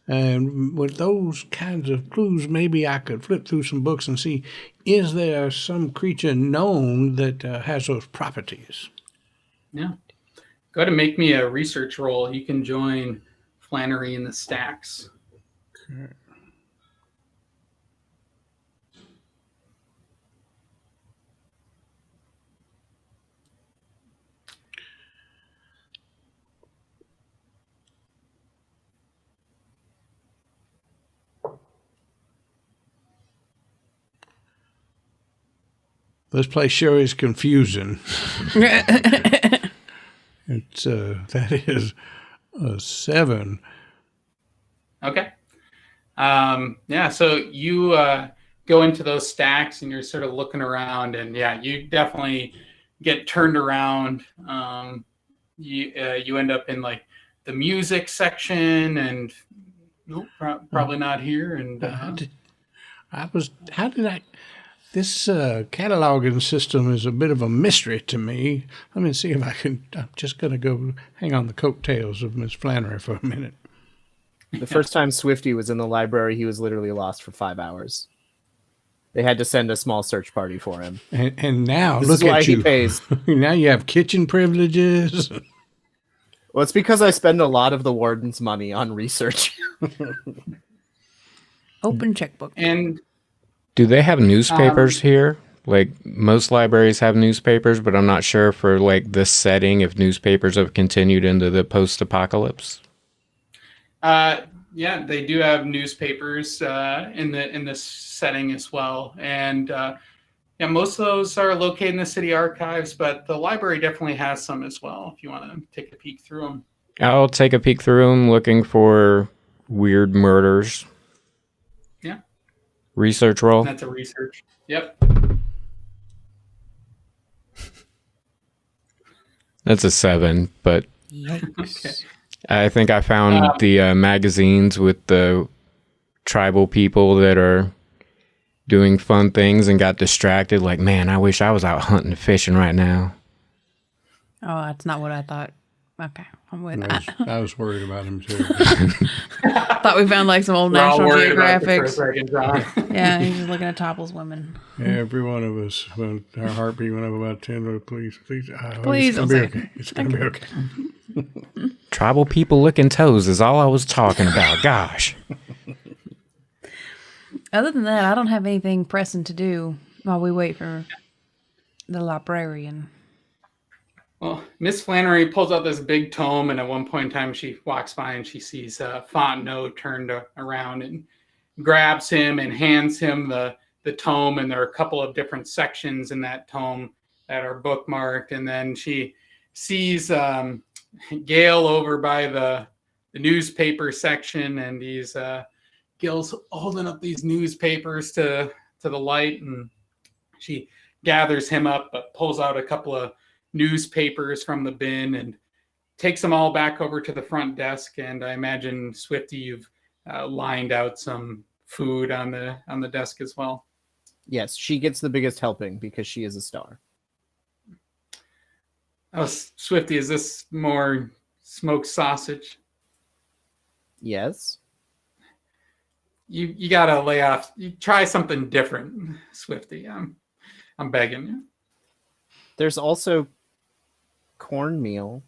And with those kinds of clues, maybe I could flip through some books and see, is there some creature known that has those properties? Yeah. Go ahead and make me a research roll. You can join Flannery in the stacks. Okay. Let's play Sherry's Confusion. It's that is a 7. Okay. So you go into those stacks and you're sort of looking around, and you definitely get turned around. You end up in the music section, and nope, probably not here. And this cataloging system is a bit of a mystery to me. Let me see if I can. I'm just going to go hang on the coattails of Miss Flannery for a minute. The first time Swifty was in the library, he was literally lost for 5 hours. They had to send a small search party for him. And now, this look is why at you. He pays. Now you have kitchen privileges. Well, it's because I spend a lot of the warden's money on research. Open checkbook. And do they have newspapers here? Most libraries have newspapers, but I'm not sure for this setting if newspapers have continued into the post-apocalypse. They do have newspapers in this setting as well, and most of those are located in the city archives, but the library definitely has some as well. If you want to take a peek through them, I'll take a peek through them, looking for weird murders. Yeah. Research roll. That's a research. Yep. That's a 7, but Yikes. Okay. I think I found the magazines with the tribal people that are doing fun things and got distracted. Man, I wish I was out hunting and fishing right now. Oh, that's not what I thought. Okay, I'm with that. I was worried about him too. Thought we found some old We're all National worried about the Geographics. Friggin' John. Yeah, he's just looking at topless women. Every one of us, when our heartbeat went up about 10, please. Please it's going to be okay. It's going to be okay. Tribal people licking toes is all I was talking about. Gosh. Other than that, I don't have anything pressing to do while we wait for the librarian. Well, Miss Flannery pulls out this big tome, and at one point in time, she walks by and she sees Fontenot turned around and grabs him and hands him the tome. And there are a couple of different sections in that tome that are bookmarked. And then she sees Gale over by the newspaper section, and these Gale's holding up these newspapers to the light, and she gathers him up, but pulls out a couple of newspapers from the bin and takes them all back over to the front desk. And I imagine, Swifty, you've lined out some food on the desk as well. Yes, she gets the biggest helping because she is a star. Oh, Swifty, is this more smoked sausage? Yes. You gotta lay off. You try something different, Swifty. I'm begging you. There's also cornmeal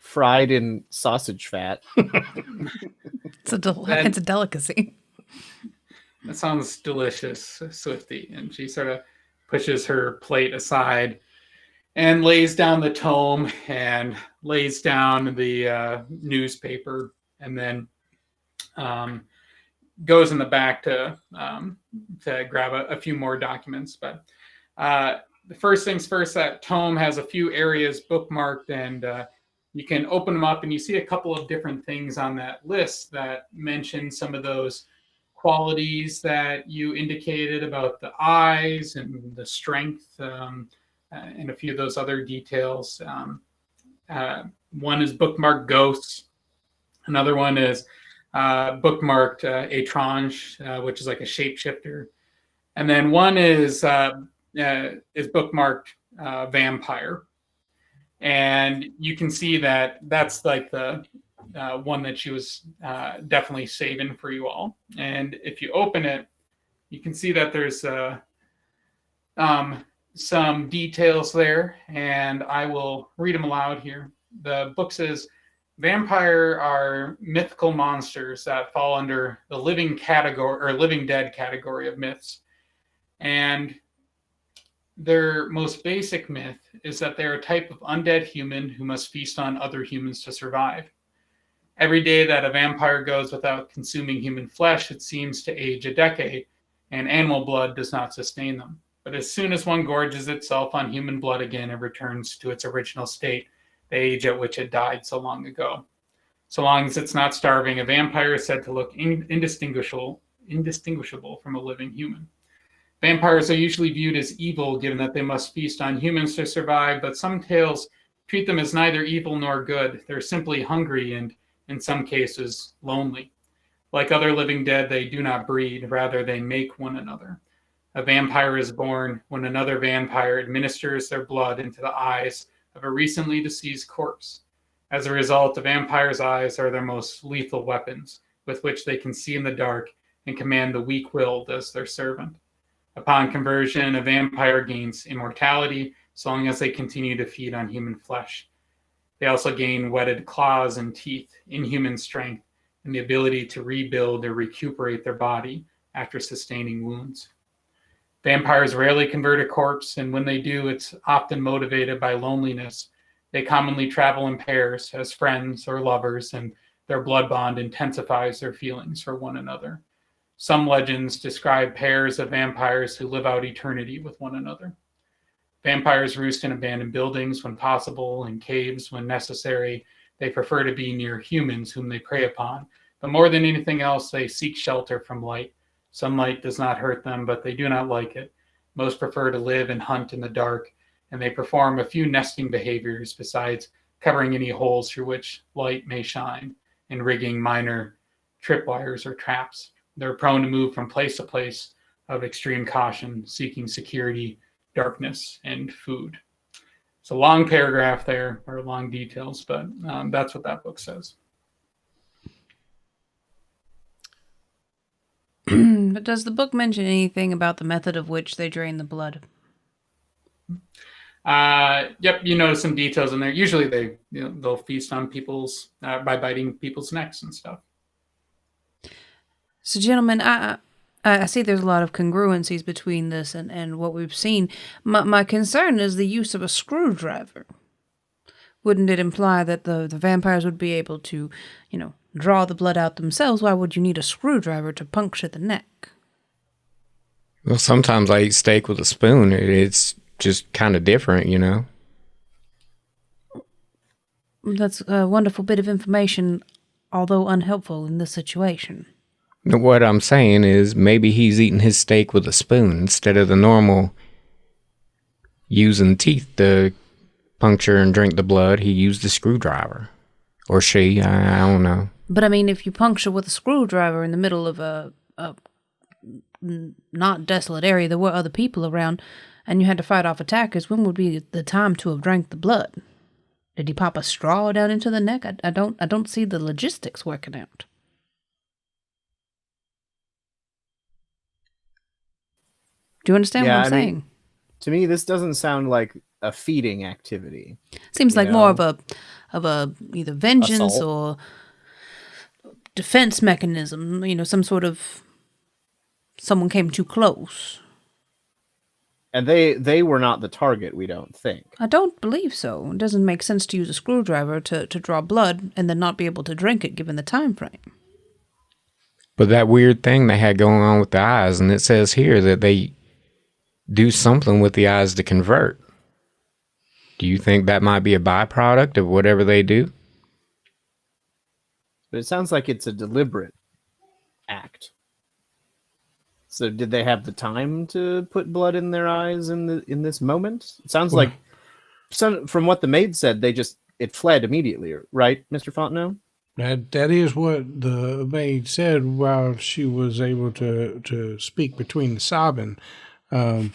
fried in sausage fat. It's a delicacy. That sounds delicious, Swifty. And she sort of pushes her plate aside and lays down the tome and lays down the newspaper, and then goes in the back to grab a few more documents. But the first things first, that tome has a few areas bookmarked, and you can open them up, and you see a couple of different things on that list that mention some of those qualities that you indicated about the eyes and the strength, and a few of those other details. One is bookmarked ghosts. Another one is bookmarked Etrange, which is like a shapeshifter. And then one is bookmarked vampire. And you can see that that's like the one that she was definitely saving for you all. And if you open it, you can see that there's some details there, and I will read them aloud here. The book says, vampire are mythical monsters that fall under the living category or living dead category of myths. And their most basic myth is that they're a type of undead human who must feast on other humans to survive. Every day that a vampire goes without consuming human flesh, it seems to age a decade, and animal blood does not sustain them. But as soon as one gorges itself on human blood again, it returns to its original state, the age at which it died so long ago. So long as it's not starving, a vampire is said to look indistinguishable from a living human. Vampires are usually viewed as evil, given that they must feast on humans to survive, but some tales treat them as neither evil nor good. They're simply hungry and, in some cases, lonely. Like other living dead, they do not breed, rather they make one another. A vampire is born when another vampire administers their blood into the eyes of a recently deceased corpse. As a result, a vampire's eyes are their most lethal weapons, with which they can see in the dark and command the weak-willed as their servant. Upon conversion, a vampire gains immortality so long as they continue to feed on human flesh. They also gain whetted claws and teeth, inhuman strength, and the ability to rebuild or recuperate their body after sustaining wounds. Vampires rarely convert a corpse, and when they do, it's often motivated by loneliness. They commonly travel in pairs as friends or lovers, and their blood bond intensifies their feelings for one another. Some legends describe pairs of vampires who live out eternity with one another. Vampires roost in abandoned buildings when possible, in caves when necessary. They prefer to be near humans whom they prey upon, but more than anything else, they seek shelter from light. Sunlight does not hurt them, but they do not like it. Most prefer to live and hunt in the dark, and they perform a few nesting behaviors besides covering any holes through which light may shine and rigging minor tripwires or traps. They're prone to move from place to place of extreme caution, seeking security, darkness, and food. It's a long paragraph there, or long details, but that's what that book says. But does the book mention anything about the method of which they drain the blood? Yep, you notice some details in there. Usually they'll feast on people's by biting people's necks and stuff. So, gentlemen, I see there's a lot of congruencies between this and what we've seen. My concern is the use of a screwdriver. Wouldn't it imply that the vampires would be able to, draw the blood out themselves? Why would you need a screwdriver to puncture the neck? Well, sometimes I eat steak with a spoon. It's just kind of different. That's a wonderful bit of information, although unhelpful in this situation. What I'm saying is maybe he's eating his steak with a spoon instead of the normal using teeth to puncture and drink the blood. He used a screwdriver. Or she, I don't know. But I mean, if you puncture with a screwdriver in the middle of a not desolate area, there were other people around, and you had to fight off attackers, when would be the time to have drank the blood? Did he pop a straw down into the neck? I don't see the logistics working out. Do you understand what I'm saying? To me, this doesn't sound like a feeding activity. Seems like more of a either vengeance assault or defense mechanism. Some sort of someone came too close. And they were not the target, we don't think. I don't believe so. It doesn't make sense to use a screwdriver to draw blood and then not be able to drink it given the time frame. But that weird thing they had going on with the eyes, and it says here that they do something with the eyes to convert. Do you think that might be a byproduct of whatever they do? But it sounds like it's a deliberate act. So did they have the time to put blood in their eyes in this moment? It sounds like, from what the maid said, it fled immediately, right, Mr. Fontenot? That is what the maid said while she was able to speak between the sobbing. But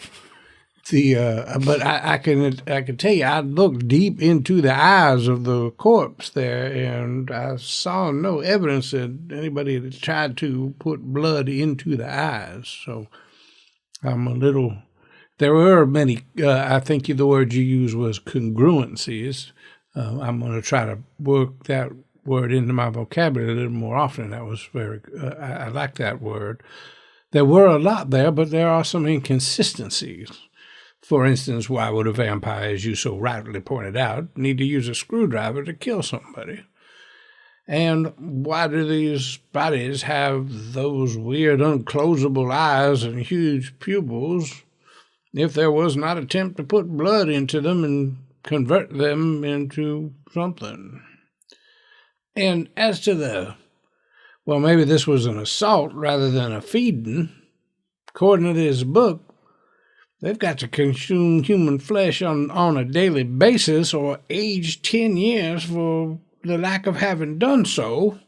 I can tell you, I looked deep into the eyes of the corpse there, and I saw no evidence that anybody had tried to put blood into the eyes. So I'm a little. There were many. I think the word you used was congruencies. I'm going to try to work that word into my vocabulary a little more often. That was very. I like that word. There were a lot there, but there are some inconsistencies. For instance, why would a vampire, as you so rightly pointed out, need to use a screwdriver to kill somebody? And why do these bodies have those weird unclosable eyes and huge pupils if there was not an attempt to put blood into them and convert them into something? And as to maybe this was an assault rather than a feeding. According to this book, they've got to consume human flesh on a daily basis or age 10 years for the lack of having done so.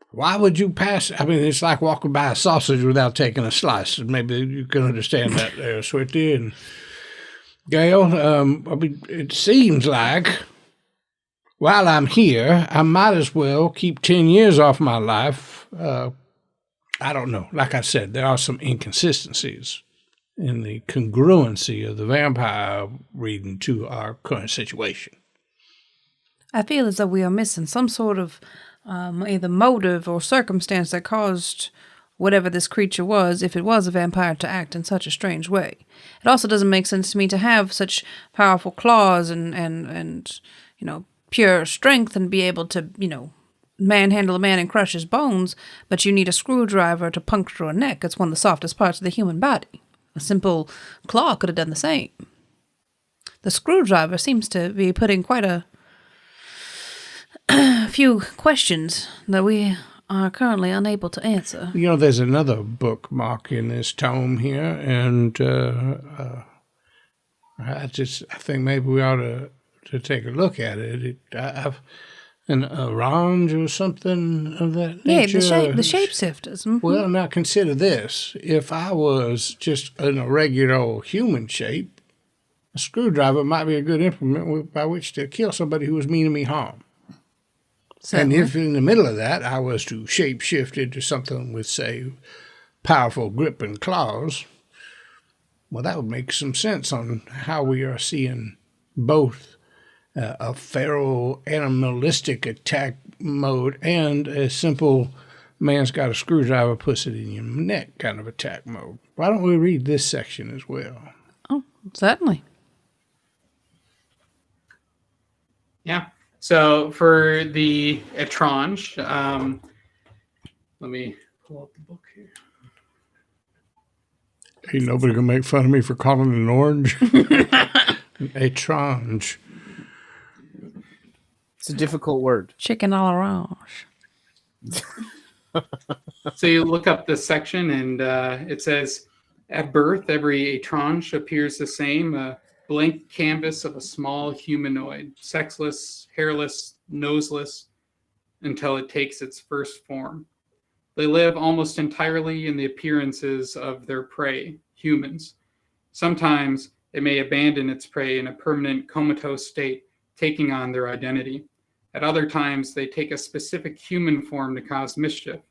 Why would you pass? I mean, it's like walking by a sausage without taking a slice. Maybe you can understand that there, Swifty and Gale. It seems like while I'm here, I might as well keep 10 years off my life. I don't know. Like I said, there are some inconsistencies in the congruency of the vampire reading to our current situation. I feel as though we are missing some sort of either motive or circumstance that caused whatever this creature was, if it was a vampire, to act in such a strange way. It also doesn't make sense to me to have such powerful claws and pure strength and be able to, manhandle a man and crush his bones, but you need a screwdriver to puncture a neck. It's one of the softest parts of the human body. A simple claw could have done the same. The screwdriver seems to be putting quite a few questions that we are currently unable to answer. There's another bookmark in this tome here, and I think maybe we ought to take a look at it. An orange or something of that nature. Yeah, the shapeshifters. Mm-hmm. Well, now consider this. If I was just in a regular old human shape, a screwdriver might be a good implement by which to kill somebody who was meaning me harm. Certainly. And if in the middle of that I was to shapeshift into something with, say, powerful grip and claws, Well, that would make some sense on how we are seeing both a feral animalistic attack mode and a simple man's got a screwdriver, puts it in your neck kind of attack mode. Why don't we read this section as well? Oh, certainly. Yeah. So for the Etrange, let me pull up the book here. Ain't nobody gonna make fun of me for calling it an orange. Etrange. It's a difficult word. Chicken à l'orange. So you look up this section, and it says, at birth, every Etrange appears the same, a blank canvas of a small humanoid, sexless, hairless, noseless, until it takes its first form. They live almost entirely in the appearances of their prey, humans. Sometimes it may abandon its prey in a permanent comatose state, taking on their identity. At other times, they take a specific human form to cause mischief.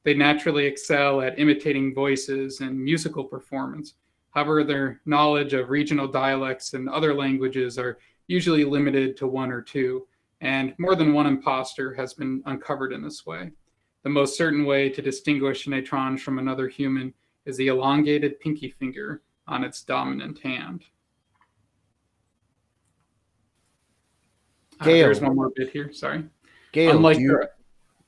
They naturally excel at imitating voices and musical performance. However, their knowledge of regional dialects and other languages are usually limited to one or two, and more than one imposter has been uncovered in this way. The most certain way to distinguish an Etrange from another human is the elongated pinky finger on its dominant hand. Gale. There's one more bit here, sorry. Gale, Unlike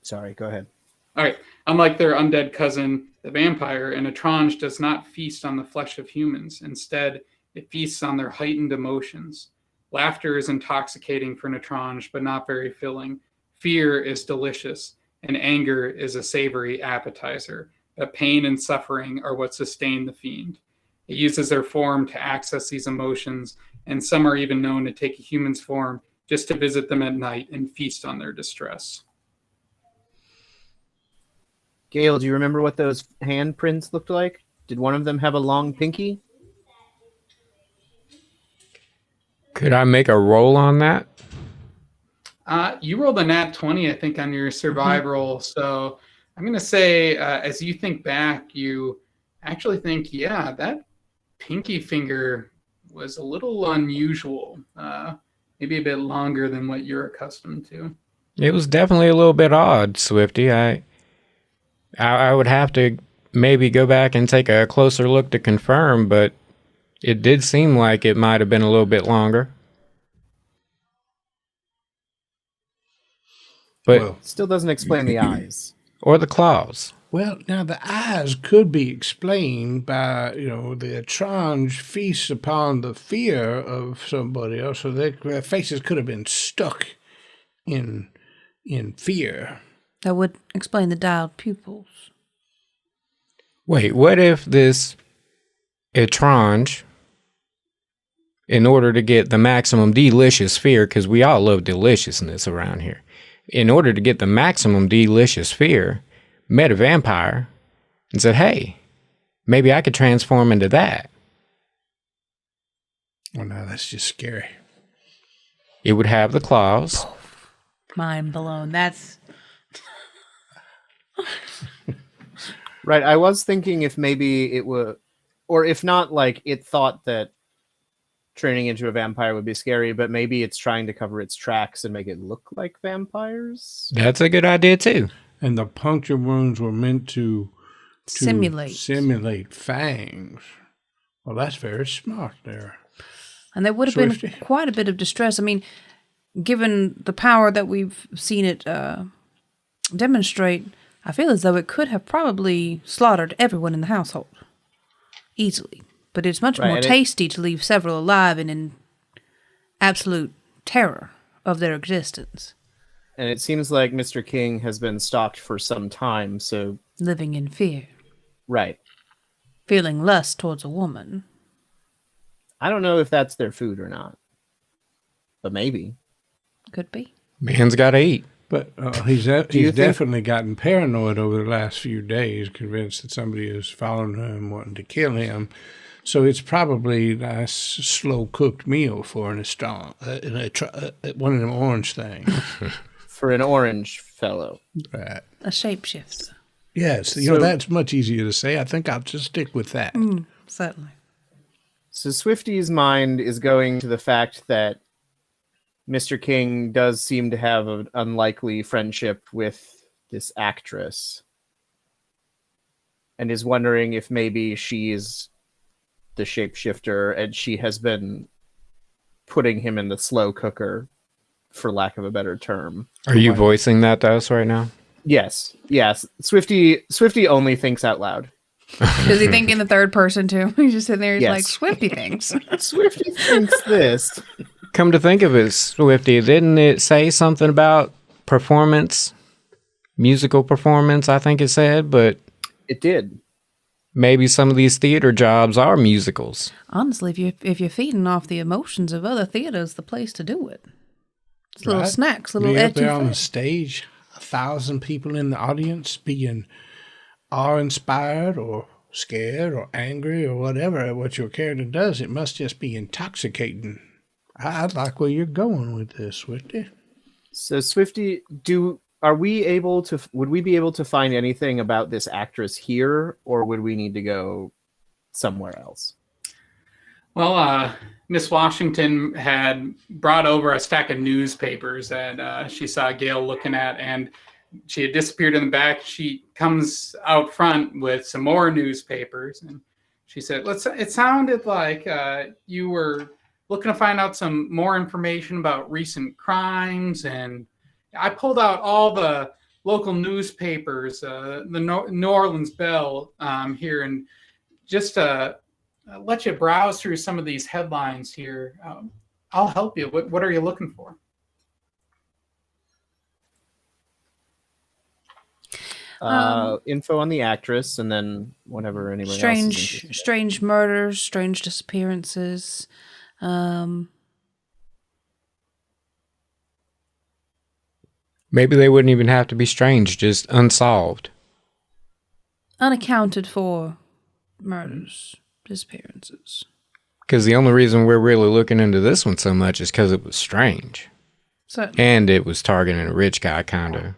Sorry, go ahead. All right. Unlike their undead cousin, the vampire, an Etrange does not feast on the flesh of humans. Instead, it feasts on their heightened emotions. Laughter is intoxicating for an Etrange, but not very filling. Fear is delicious, and anger is a savory appetizer. But pain and suffering are what sustain the fiend. It uses their form to access these emotions, and some are even known to take a human's form just to visit them at night and feast on their distress. Gale, do you remember what those handprints looked like? Did one of them have a long pinky? Could I make a roll on that? You rolled a nat 20, I think, on your survive roll. So I'm going to say, as you think back, you actually think, yeah, that pinky finger was a little unusual. Maybe a bit longer than what you're accustomed to. It was definitely a little bit odd, Swifty. I would have to maybe go back and take a closer look to confirm, but it did seem like it might have been a little bit longer. But Well, Still doesn't explain the eyes. or the claws. Well, now the eyes could be explained by, the Etrange feasts upon the fear of somebody else, so their faces could have been stuck in fear. That would explain the dialed pupils. Wait, what if this Etrange, in order to get the maximum delicious fear, because we all love deliciousness around here, in order to get the maximum delicious fear, met a vampire and said, hey, maybe I could transform into that. Well, now that's just scary. It would have the claws. Mind blown. That's Right, I was thinking if maybe it would, or if not, like it thought that turning into a vampire would be scary, but maybe it's trying to cover its tracks and make it look like vampires. That's a good idea too. And the puncture wounds were meant to simulate fangs. Well, that's very smart there. And there would have Swifty. been quite a bit of distress. I mean, given the power that we've seen it demonstrate, I feel as though it could have probably slaughtered everyone in the household easily. But it's much more tasty to leave several alive and in absolute terror of their existence. And it seems like Mr. King has been stalked for some time, so... Living in fear. Right. Feeling lust towards a woman. I don't know if that's their food or not. But maybe. Could be. Man's got to eat. But he's definitely gotten paranoid over the last few days, convinced that somebody is following him, wanting to kill him. So it's probably a nice, slow-cooked meal for one of them orange things. For an orange fellow. Right. A shapeshifter. Yes, that's much easier to say. I think I'll just stick with that. Certainly. So Swifty's mind is going to the fact that Mr. King does seem to have an unlikely friendship with this actress, and is wondering if maybe she's the shapeshifter and she has been putting him in the slow cooker, for lack of a better term. Are you voicing that to us right now? Yes. Swifty only thinks out loud. Does he think in the third person too? He's just sitting there. He's Yes. like, Swifty thinks. Swifty thinks this. Come to think of it, Swifty, didn't it say something about performance, musical performance? I think it said, but It did. maybe some of these theater jobs are musicals. Honestly, if you're feeding off the emotions of other theaters, the place to do it. It's little Right. snacks, little Be up there on the etouffee. stage, 1,000 people in the audience being awe-inspired or scared or angry or whatever what your character does. It must just be intoxicating. I like where you're going with this, Swifty. So Swifty, would we be able to find anything about this actress here, or would we need to go somewhere else? Well, Miss Washington had brought over a stack of newspapers that she saw Gale looking at, and she had disappeared in the back. She comes out front with some more newspapers, and she said, it sounded like you were looking to find out some more information about recent crimes, and I pulled out all the local newspapers, the New Orleans Bell here, and just let you browse through some of these headlines here. I'll help you. What are you looking for? Info on the actress, and then whatever anyone else is interested in. Strange murders, strange disappearances. Maybe they wouldn't even have to be strange, just unsolved. Unaccounted for murders, disappearances. Because the only reason we're really looking into this one so much is because it was strange. Certainly. And it was targeting a rich guy, kind of.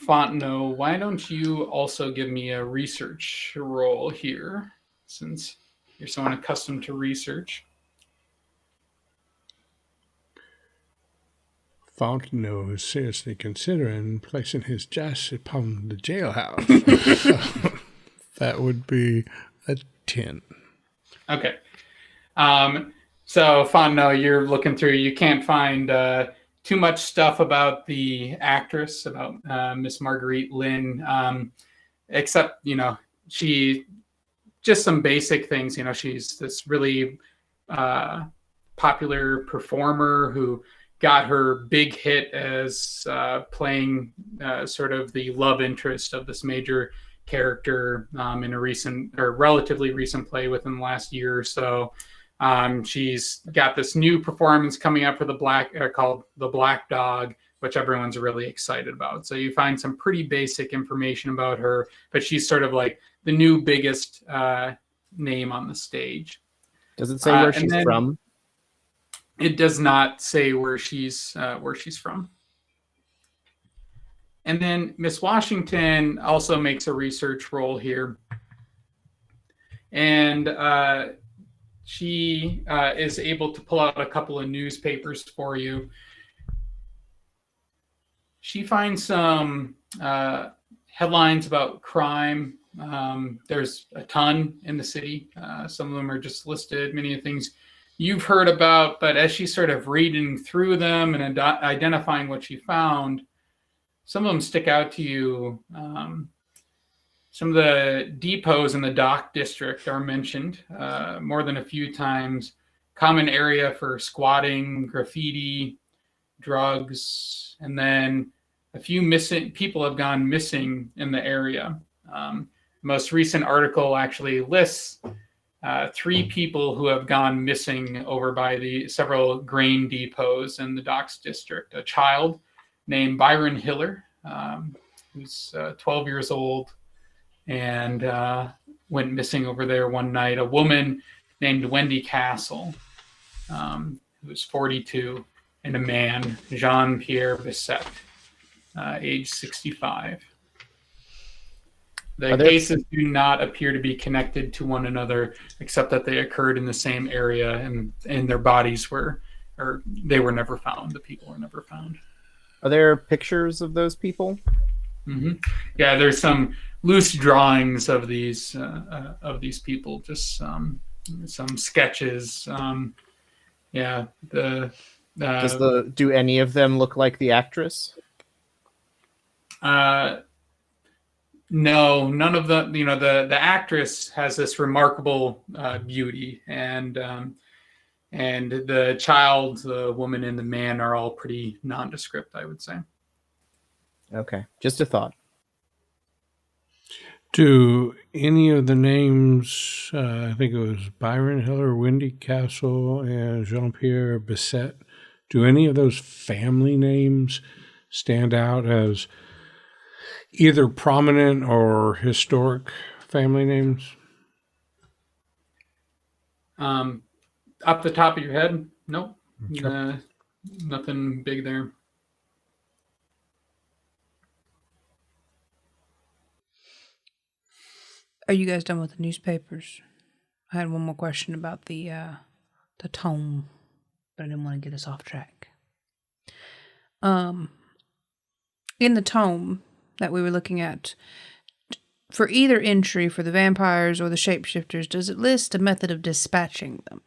Fontenot, why don't you also give me a research roll here, since you're so unaccustomed to research? Fontenot is seriously considering placing his jass upon the jailhouse. That would be a 10. Okay. So Fontenot, you're looking through. You can't find too much stuff about the actress, about Miss Marguerite Lynn, except, she just some basic things. She's this really popular performer who got her big hit as playing sort of the love interest of this major character in a recent or relatively recent play within the last year or so. She's got this new performance coming up for called The Black Dog, which everyone's really excited about. So you find some pretty basic information about her, but she's sort of like the new biggest name on the stage. Does it say where she's from? It does not say where she's from. And then Miss Washington also makes a research roll here, and she is able to pull out a couple of newspapers for you. She finds some headlines about crime. There's a ton in the city. Some of them are just listed, many of the things you've heard about, but as she's sort of reading through them and identifying what she found, some of them stick out to you. Some of the depots in the dock district are mentioned more than a few times. Common area for squatting, graffiti, drugs, and then a few missing people have gone missing in the area. Most recent article actually lists 3 people who have gone missing over by the several grain depots in the docks district. A child named Byron Hiller, who's 12 years old and went missing over there one night. A woman named Wendy Castle, who was 42, and a man, Jean-Pierre Bissette, age 65. The cases do not appear to be connected to one another, except that they occurred in the same area, and their bodies were never found. The people were never found. Are there pictures of those people? Mm-hmm. Yeah, there's some loose drawings of these people, just some sketches. Do any of them look like the actress? No, none of the. The actress has this remarkable beauty, and the child, the woman, and the man are all pretty nondescript, I would say. Okay, just a thought. Do any of the names, I think it was Byron Hiller, Wendy Castle, and Jean-Pierre Bisset, do any of those family names stand out as either prominent or historic family names? Off the top of your head, nope. Okay. Nothing big there. Are you guys done with the newspapers? I had one more question about the tome, but I didn't want to get us off track. In the tome that we were looking at, for either entry for the vampires or the shapeshifters, does it list a method of dispatching them?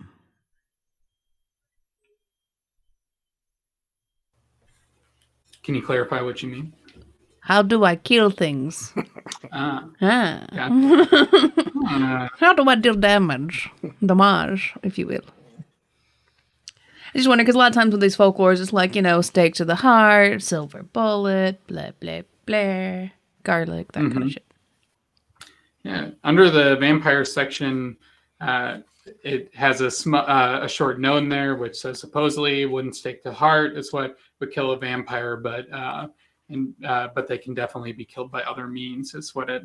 Can you clarify what you mean? How do I kill things? How do I deal damage, if you will? I just wonder, because a lot of times with these folklores, it's like, stake to the heart, silver bullet, blah, blah, blah, garlic, that kind of shit. Yeah, under the vampire section, it has a short note in there which says supposedly wouldn't stake to the heart is what would kill a vampire, but they can definitely be killed by other means. Is what it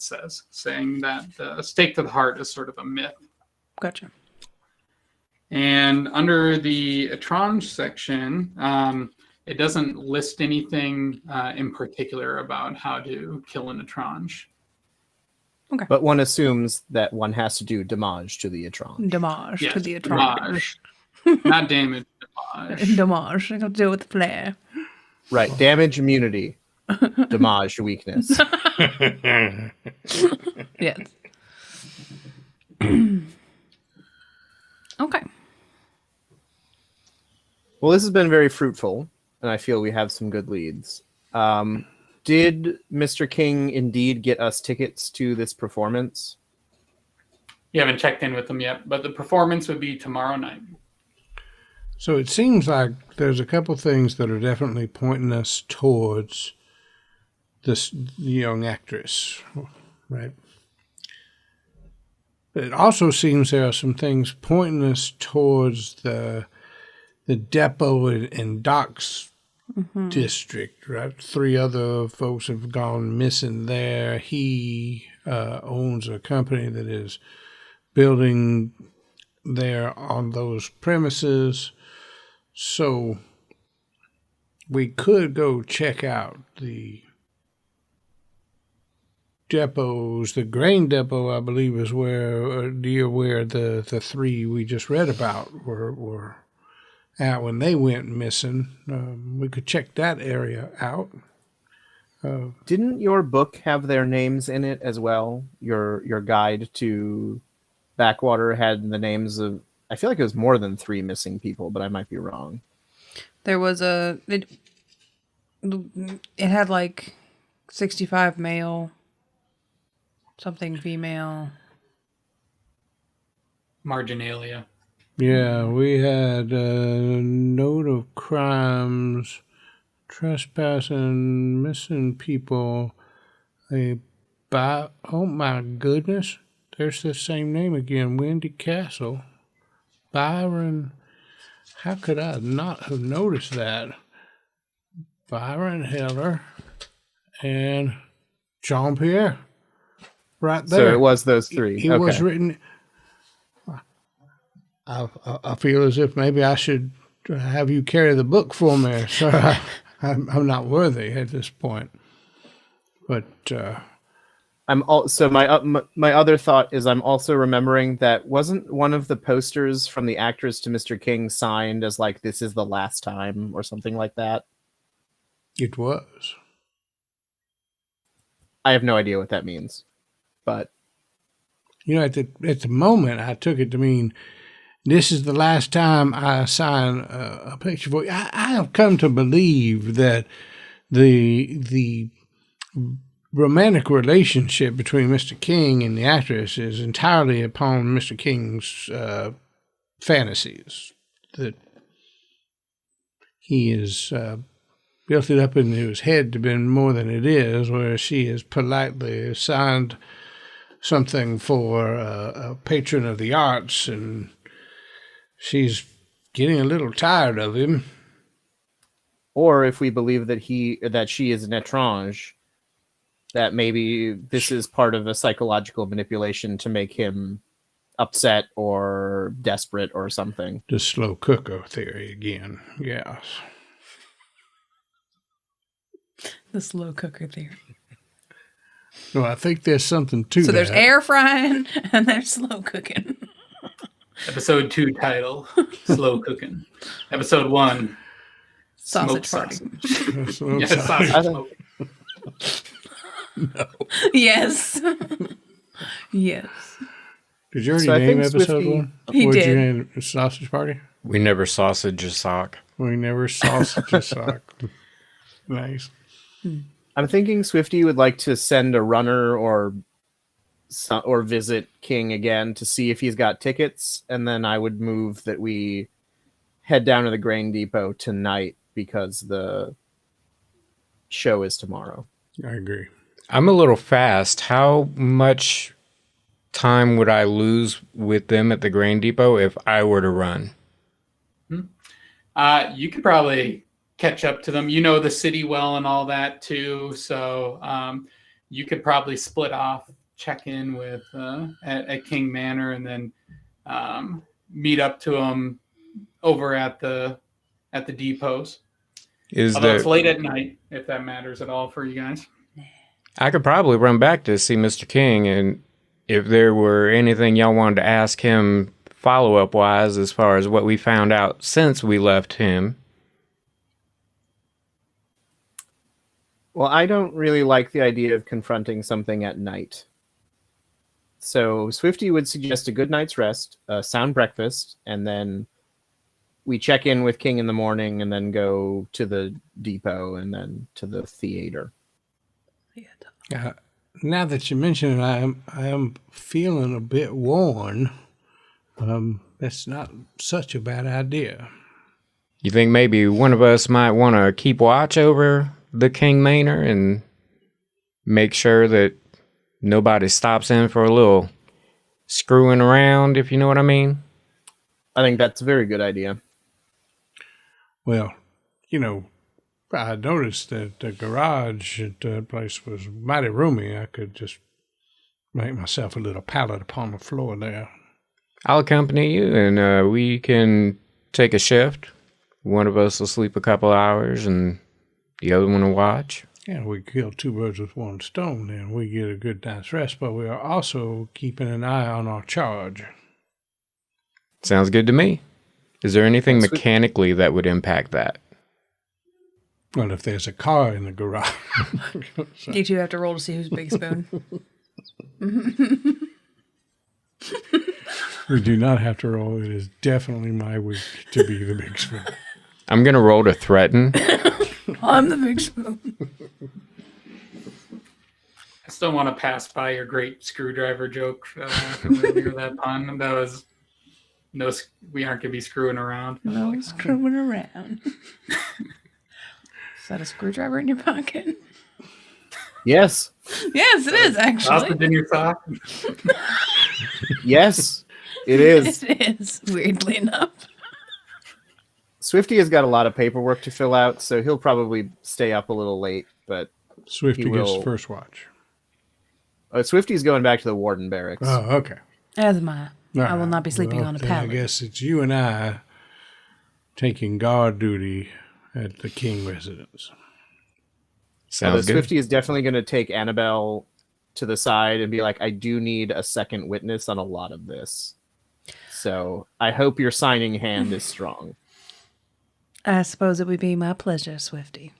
says, saying that stake to the heart is sort of a myth. Gotcha. And under the Etrange section, it doesn't list anything in particular about how to kill an Etrange. Okay. But one assumes that one has to do damage to the Etrange. Damage yes, to the Etrange. Not damage. Damage. Damage. I got to deal with the flare. Right. Damage immunity. Damage weakness. Yes. Okay. Well, this has been very fruitful, and I feel we have some good leads. Did Mr. King indeed get us tickets to this performance? You haven't checked in with them yet, but the performance would be tomorrow night. So it seems like there's a couple things that are definitely pointing us towards this young actress, right? But it also seems there are some things pointing us towards the depot and docks district, right? 3 other folks have gone missing there. He owns a company that is building there on those premises. So we could go check out the depots. The grain depot, I believe, is where the 3 we just read about were out when they went missing. We could check that area out. Didn't your book have their names in it as well? Your guide to Backwater had the names of, I feel like it was more than 3 missing people, but I might be wrong. There was it had like 65 male, something female. Marginalia. Yeah, we had a note of crimes, trespassing, missing people. Oh my goodness, there's the same name again, Wendy Castle. Byron, how could I not have noticed that? Byron Heller and Jean-Pierre, right there. So it was those 3. It was written. I feel as if maybe I should have you carry the book for me, sir. I'm not worthy at this point. But I'm also my other thought is I'm also remembering that wasn't one of the posters from the actress to Mr. King signed as like this is the last time or something like that. It was. I have no idea what that means, but At the moment, I took it to mean this is the last time I sign a picture for you. I have come to believe that the romantic relationship between Mr. King and the actress is entirely upon Mr. King's fantasies. That he is built it up into his head to be more than it is, whereas she has politely signed something for a patron of the arts, and she's getting a little tired of him. Or if we believe that she is an étrange, that maybe this is part of a psychological manipulation to make him upset or desperate or something. The slow cooker theory again, yes. The slow cooker theory. Well, I think there's something to that. So there's air frying and there's slow cooking. Episode 2 title, Slow Cooking. Episode 1, Sausage party. Yeah, sausage smoking. No. Yes. Yes. Did you already So I name think episode Swifty- 1? He What'd did. you name it? Sausage Party? We never sausage a sock. We never sausage a sock. Nice. I'm thinking Swifty would like to send a runner or visit King again to see if he's got tickets, and then I would move that we head down to the grain depot tonight because the show is tomorrow. I agree. I'm a little fast. How much time would I lose with them at the grain depot if I were to run? You could probably catch up to them. You know the city well and all that too, so you could probably split off, check in with at King Manor, and then meet up to them over at the depots. Although it's late at night, if that matters at all for you guys. I could probably run back to see Mr. King, and if there were anything y'all wanted to ask him follow-up wise as far as what we found out since we left him. Well, I don't really like the idea of confronting something at night. So Swifty would suggest a good night's rest, a sound breakfast, and then we check in with King in the morning and then go to the depot and then to the theater. Now that you mention it, I am feeling a bit worn. That's not such a bad idea. You think maybe one of us might want to keep watch over the King Manor and make sure that nobody stops in for a little screwing around, if you know what I mean? I think that's a very good idea. Well, I noticed that the garage at that place was mighty roomy. I could just make myself a little pallet upon the floor there. I'll accompany you, and we can take a shift. One of us will sleep a couple hours, and the other one will watch. Yeah, we kill two birds with one stone, then we get a good night's rest, but we are also keeping an eye on our charge. Sounds good to me. Is there anything mechanically that would impact that? Well, if there's a car in the garage. So. You two have to roll to see who's big spoon. We do not have to roll. It is definitely my week to be the big spoon. I'm going to roll to threaten. I'm the big spoon. I still want to pass by your great screwdriver joke from earlier, that pun. That was we aren't going to be screwing around. No screwing around. Is that a screwdriver in your pocket? Yes. Yes, it is, actually. Sausage in your sock? Yes, it is. It is, weirdly enough. Swifty has got a lot of paperwork to fill out, so he'll probably stay up a little late, but Swifty he gets will... first watch. Swifty's going back to the Warden barracks. Oh, okay. As am I. All I will not be sleeping on a then pallet. I guess it's you and I taking guard duty at the King residence. Sounds good. Swifty is definitely going to take Annabelle to the side and be like, I do need a second witness on a lot of this. So I hope your signing hand is strong. I suppose it would be my pleasure, Swifty.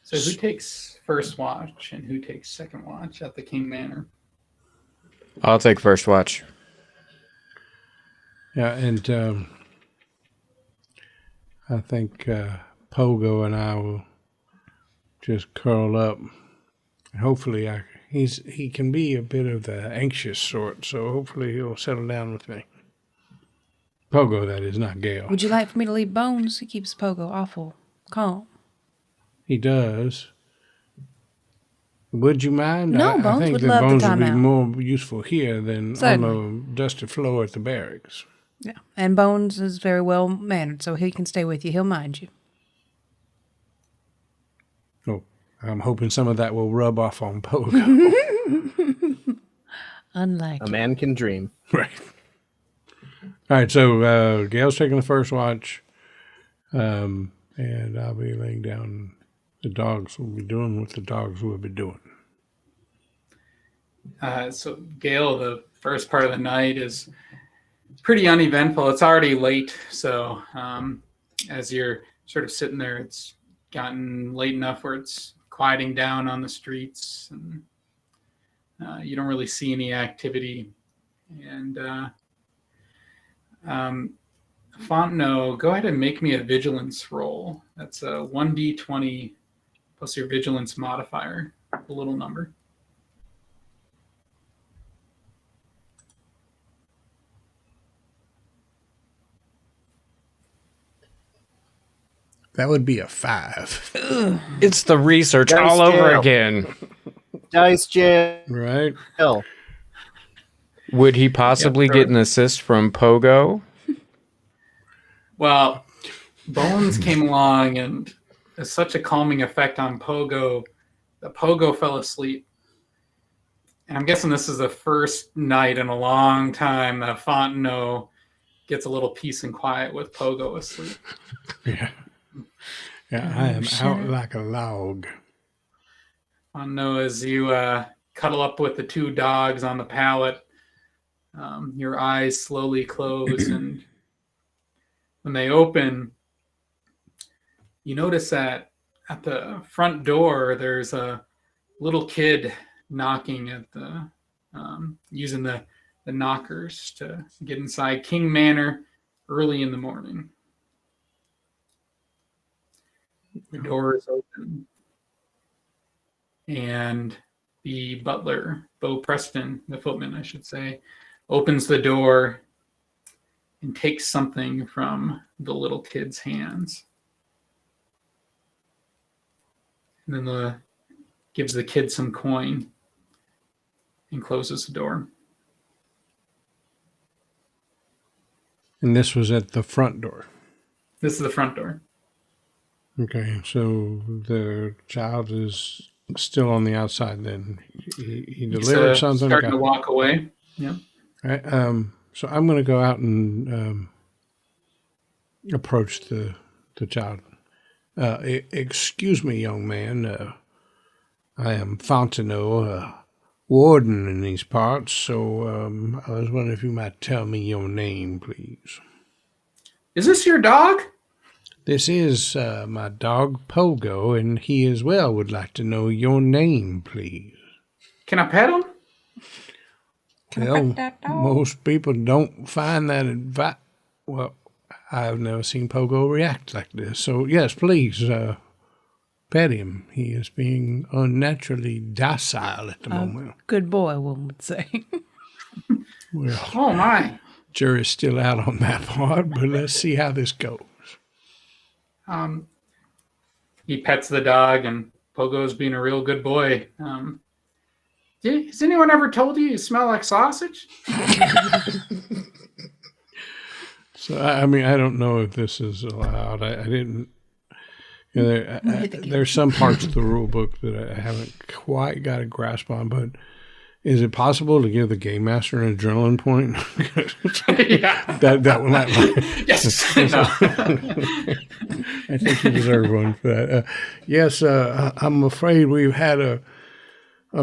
So who takes first watch and who takes second watch at the King Manor? I'll take first watch. Yeah, and I think Pogo and I will just curl up. Hopefully, he can be a bit of the anxious sort, so hopefully he'll settle down with me. Pogo, that is, not Gale. Would you like for me to leave Bones? He keeps Pogo awful calm. He does. Would you mind? No, I Bones think would that love the Bones would time be out. more useful here than Certainly. on the dusty floor at the barracks. Yeah, and Bones is very well mannered, so he can stay with you. He'll mind you. Oh, I'm hoping some of that will rub off on Pogo. Unlike A man can dream. Right. All right, so Gail's taking the first watch, and I'll be laying down. The dogs will be doing what the dogs will be doing. So Gale, the first part of the night is pretty uneventful. It's already late, so as you're sort of sitting there, it's gotten late enough where it's quieting down on the streets, and you don't really see any activity. And Fontenot, go ahead and make me a vigilance roll. That's a 1d20 plus your vigilance modifier, a little number. That would be a 5. It's the research Dice all over jail. again. Dice jail. Right? Would he possibly Yeah, get an assist from Pogo? Well, Bones came along and has such a calming effect on Pogo that Pogo fell asleep. And I'm guessing this is the first night in a long time that Fontenot gets a little peace and quiet with Pogo asleep. Yeah. Yeah, I am out like a log. Fontenot, as you cuddle up with the two dogs on the pallet, your eyes slowly close, and when they open, you notice that at the front door there's a little kid knocking at the using the knockers to get inside King Manor early in the morning. The door is open, and the butler, Bo Preston, the footman I should say, opens the door and takes something from the little kid's hands. And then gives the kid some coin and closes the door. And this was at the front door. This is the front door. Okay, so the child is still on the outside then. He delivered something. Starting to walk away. Yeah. All right, so I'm going to go out and approach the child. Excuse me, young man. I am Fontenot, warden in these parts, so I was wondering if you might tell me your name, please. Is this your dog? This is my dog, Pogo, and he as well would like to know your name, please. Can I pet him? Well, most people don't find that advice. Well, I've never seen Pogo react like this. So, yes, please, pet him. He is being unnaturally docile at the moment. good boy, one would say. Well, Oh, my. jury's still out on that part, but let's see how this goes. He pets the dog, and Pogo's being a real good boy. Has anyone ever told you smell like sausage? So, I mean, I don't know if this is allowed. I didn't. You know, there's some parts of the rule book that I haven't quite got a grasp on, but Is it possible to give the game master an adrenaline point? Yeah. that one might. Yes. No. I think you deserve one for that. Yes, I'm afraid we've had a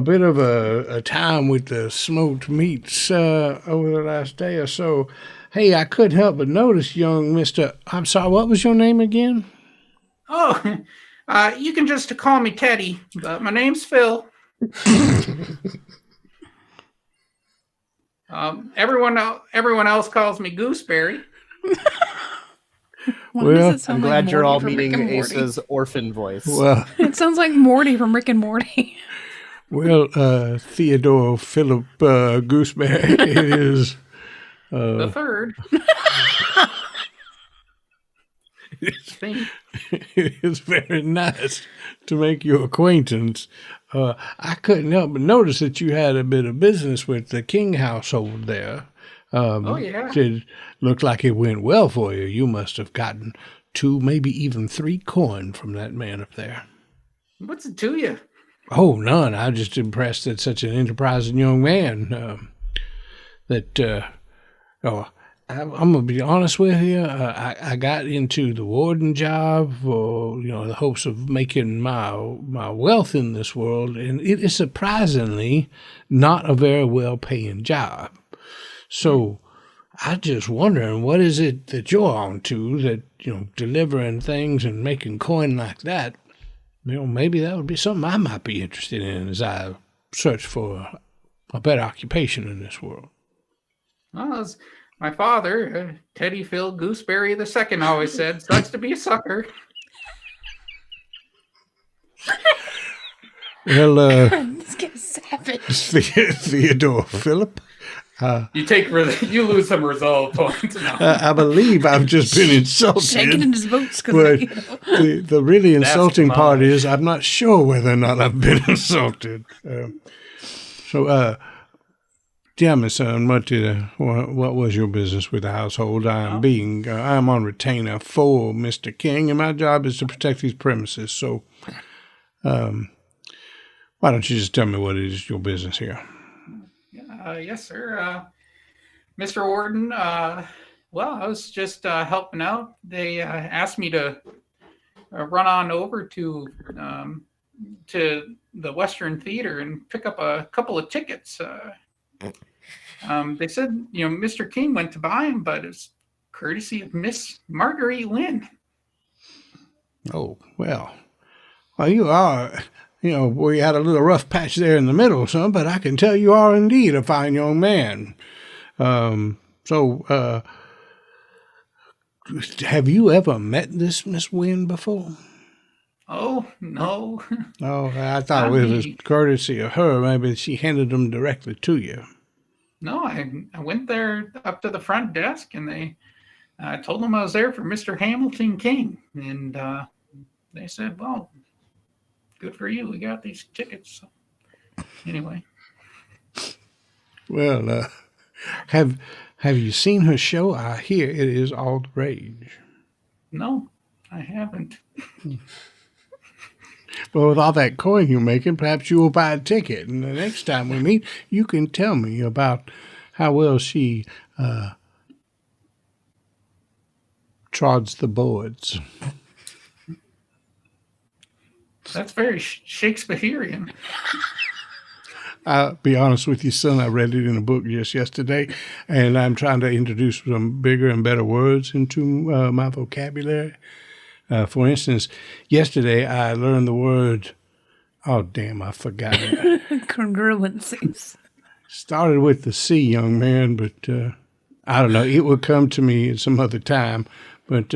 bit of a time with the smoked meats over the last day or so. Hey, I couldn't help but notice, young Mister. I'm sorry. What was your name again? Oh, you can just call me Teddy, but my name's Phil. Everyone else calls me Gooseberry. Why Well, does it I'm sound glad like you're all Morty from Rick meeting and Morty? Asa's orphan voice. Well, It sounds like Morty from Rick and Morty. Theodore Philip Gooseberry. It is. The third. It is very nice to make your acquaintance. I couldn't help but notice that you had a bit of business with the King household there. Oh, yeah. It looked like it went well for you. You must have gotten 2, maybe even 3 coin from that man up there. What's it to you? Oh, none. I'm just impressed that such an enterprising young man I'm going to be honest with you. I got into the warden job for, the hopes of making my wealth in this world, and it is surprisingly not a very well-paying job. So I just wondering, what is it that you're on to that, delivering things and making coin like that? Maybe that would be something I might be interested in as I search for a better occupation in this world. Well, as my father, Teddy Phil Gooseberry II, always said, sucks to be a sucker. Well, This guy's savage. Theodore Philip, You lose some resolve points now. I believe I've just been insulted. Shaking in his boots. But the really insulting That's part fine. is I'm not sure whether or not I've been insulted. Yeah, my son, what was your business with the household? I'm on retainer for Mr. King, and my job is to protect these premises. So, why don't you just tell me what is your business here? Yes, sir. Mr. Warden, I was just helping out. They asked me to run on over to the Western Theater and pick up a couple of tickets. They said, Mr. King went to buy them, but it's courtesy of Miss Marguerite Lynn. Oh, well, you are, we had a little rough patch there in the middle, son, but I can tell you are indeed a fine young man. Have you ever met this Miss Wynn before? Oh, no. Oh, I thought it was courtesy of her. Maybe she handed them directly to you. No, I went there up to the front desk, and they told them I was there for Mr. Hamilton King. And they said, well, good for you. We got these tickets. So, anyway. Well, have you seen her show? I hear it is all the rage. No, I haven't. Well, with all that coin you're making, perhaps you will buy a ticket. And the next time we meet, you can tell me about how well she trods the boards. That's very Shakespearean. I'll be honest with you, son, I read it in a book just yesterday, and I'm trying to introduce some bigger and better words into my vocabulary. For instance, yesterday I learned the word, oh, damn, I forgot it. Congruencies. Started with the C, young man, but I don't know. It will come to me at some other time. But,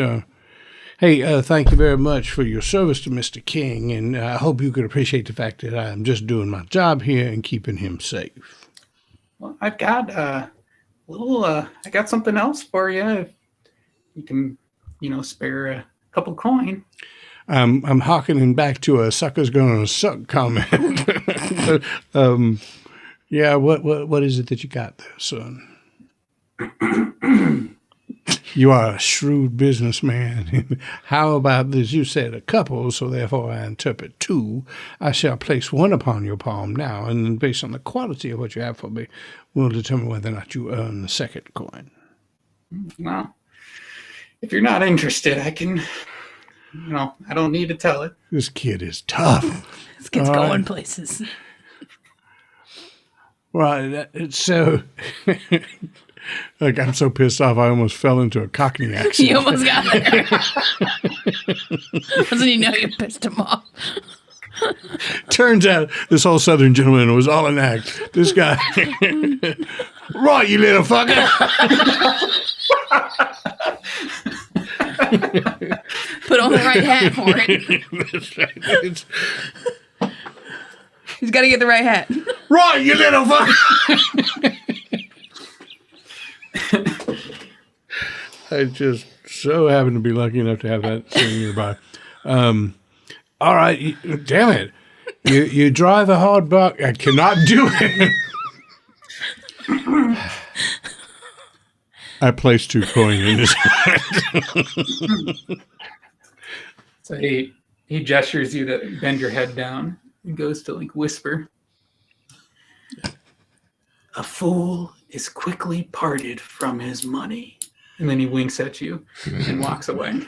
hey, thank you very much for your service to Mr. King, and I hope you could appreciate the fact that I'm just doing my job here and keeping him safe. Well, I've got I got something else for you. If you can, spare a couple coin. I'm hearkening back to a sucker's gonna suck comment. Yeah, what is it that you got there, son? You are a shrewd businessman. How about this? You said a couple, so therefore I interpret two. I shall place one upon your palm now, and then based on the quality of what you have for me, we'll determine whether or not you earn the second coin. Well, if you're not interested, I can... I don't need to tell it. This kid is tough. This kid's going places. Right, it's so... Like, I'm so pissed off, I almost fell into a Cockney accent. You almost got there. Doesn't he know you pissed him off? Turns out this whole Southern gentleman was all an act. This guy... Right, you little fucker! Put on the right hat for it. That's right. He's got to get the right hat. Right, you little fucker! I just so happen to be lucky enough to have that sitting nearby. All right, damn it. You drive a hard buck. I cannot do it. I placed 2 coins in his hand. So he gestures you to bend your head down and goes to whisper. A fool is quickly parted from his money. And then he winks at you and walks away.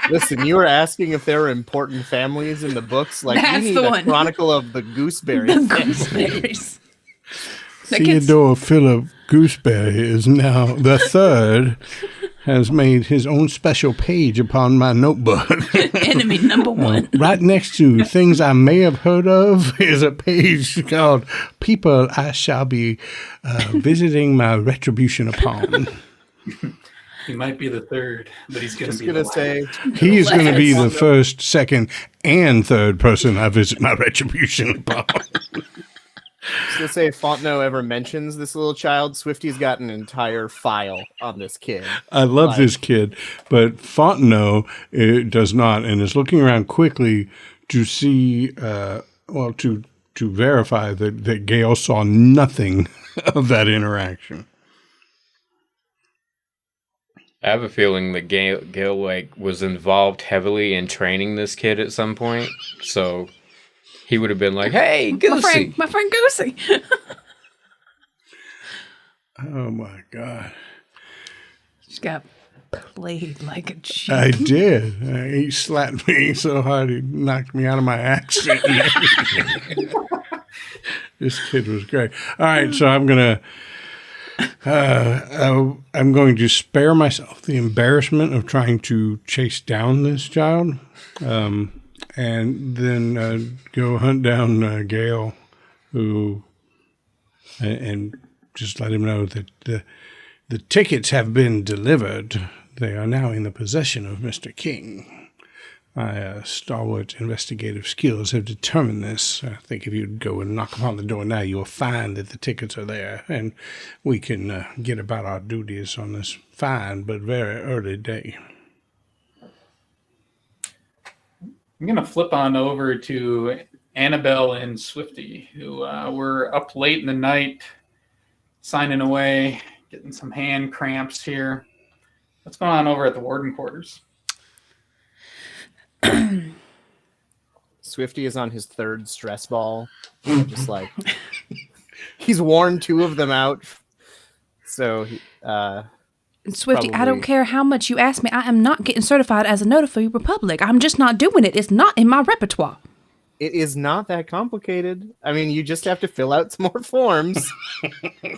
Listen, you were asking if there were important families in the books. Like, That's we need the a one. chronicle of the gooseberry. Gooseberries. Theodore Philip Gooseberry is now the third, has made his own special page upon my notebook. Enemy number 1. Right next to things I may have heard of is a page called People I Shall Be Visiting My Retribution Upon. He might be the third, but he's going to be Just going to say, He is going to be the first, second, and third person I visit my retribution upon. just going to say, if Fontenot ever mentions this little child, Swifty's got an entire file on this kid. I love this kid, but Fontenot does not, and is looking around quickly to see, to verify that Gale saw nothing of that interaction. I have a feeling that Gale was involved heavily in training this kid at some point, so he would have been like, "Hey, Goosey, My friend Goosey." Oh my God! Just got played like a cheat. I did. He slapped me so hard he knocked me out of my accent. This kid was great. All right, so I'm going to spare myself the embarrassment of trying to chase down this child, and then go hunt down Gale, and just let him know that the tickets have been delivered. They are now in the possession of Mr. King. My stalwart investigative skills have determined this. I think if you go and knock upon the door now, you'll find that the tickets are there, and we can get about our duties on this fine but very early day. I'm going to flip on over to Annabelle and Swifty, who were up late in the night, signing away, getting some hand cramps here. What's going on over at the warden quarters? Swifty is on his 3rd stress ball. Just like, he's worn 2 of them out. So, Swifty, I probably- don't care how much you ask me. I am not getting certified as a notary republic. I'm just not doing it. It's not in my repertoire. it is not that complicated. I mean, you just have to fill out some more forms. I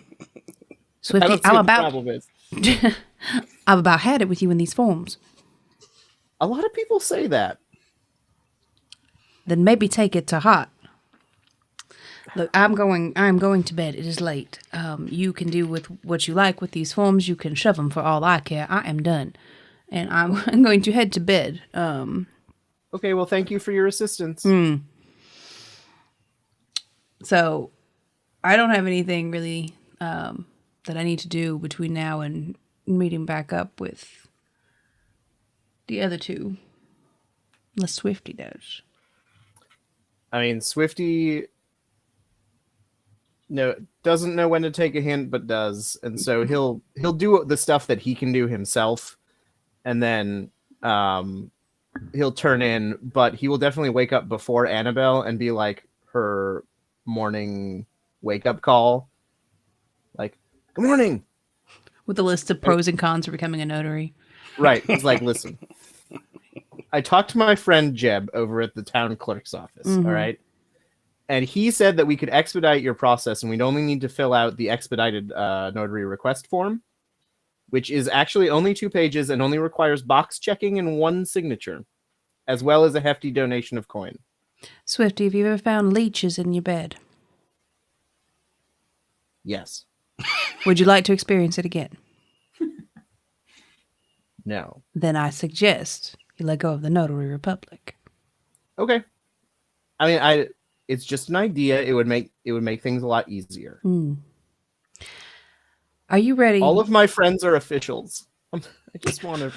Swifty, don't see what the problem is. I've about had it with you in these forms. A lot of people say that. Then maybe take it to heart. Look, I'm going to bed. It is late. You can do with what you like with these forms. You can shove them for all I care. I am done. And I'm going to head to bed. Okay, well, thank you for your assistance. So I don't have anything really that I need to do between now and meeting back up with the other two. Unless Swifty does. I mean, Swifty No, doesn't know when to take a hint, but does, and so he'll do the stuff that he can do himself, and then he'll turn in. But he will definitely wake up before Annabelle and be like her morning wake up call, like "Good morning," With a list of pros and cons for becoming a notary. Right? He's like, "Listen, I talked to my friend Jeb over at the town clerk's office. Mhm. All right." And he said that we could expedite your process and we'd only need to fill out the expedited notary request form, which is actually only 2 pages and only requires box checking and 1 signature, as well as a hefty donation of coin. Swifty, have you ever found leeches in your bed? Yes. Would you like to experience it again? No. Then I suggest you let go of the Notary Republic. Okay. I mean, it's just an idea. It would make things a lot easier. Are you ready? All of my friends are officials. I just want to...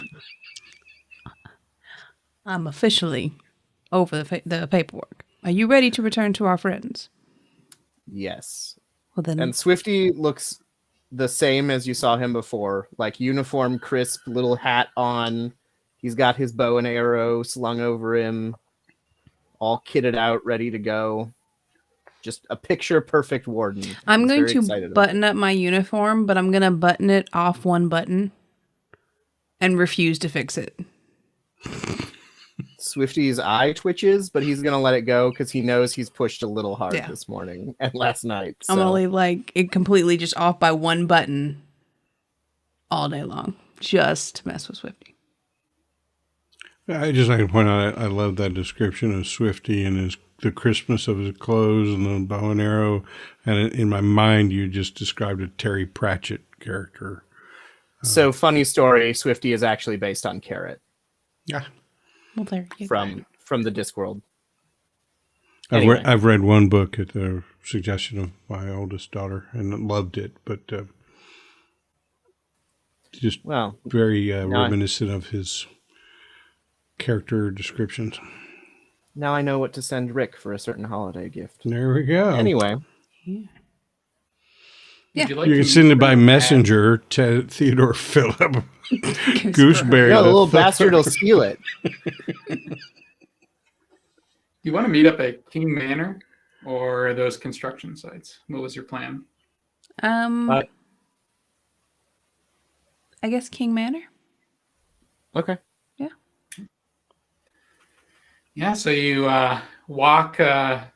I'm officially over the paperwork. Are you ready to return to our friends? Yes. Well then, And Swifty looks the same as you saw him before, like uniform, crisp, little hat on. He's got his bow and arrow slung over him, all kitted out, ready to go. Just a picture perfect warden. I'm going to button up my uniform, but I'm going to button it off 1 button and refuse to fix it. Swifty's eye twitches, but he's going to let it go because he knows he's pushed a little hard this morning and last night. So. I'm only like it completely just off by 1 button all day long, just to mess with Swifty. I just like to point out, I love that description of Swifty and the crispness of his clothes and the bow and arrow. And in my mind, you just described a Terry Pratchett character. So, funny story, Swifty is actually based on Carrot. Yeah. Well, there you go. From the Discworld. Anyway. I've read 1 book at the suggestion of my oldest daughter and loved it, but just very reminiscent of his character descriptions. Now I know what to send Rick for a certain holiday gift. There we go. Anyway. Yeah. You can send it by messenger to Theodore Philip. Gooseberry. No, the little bastard will steal it. You want to meet up at King Manor or those construction sites? What was your plan? I guess King Manor. Okay. Yeah. Yeah, so you walk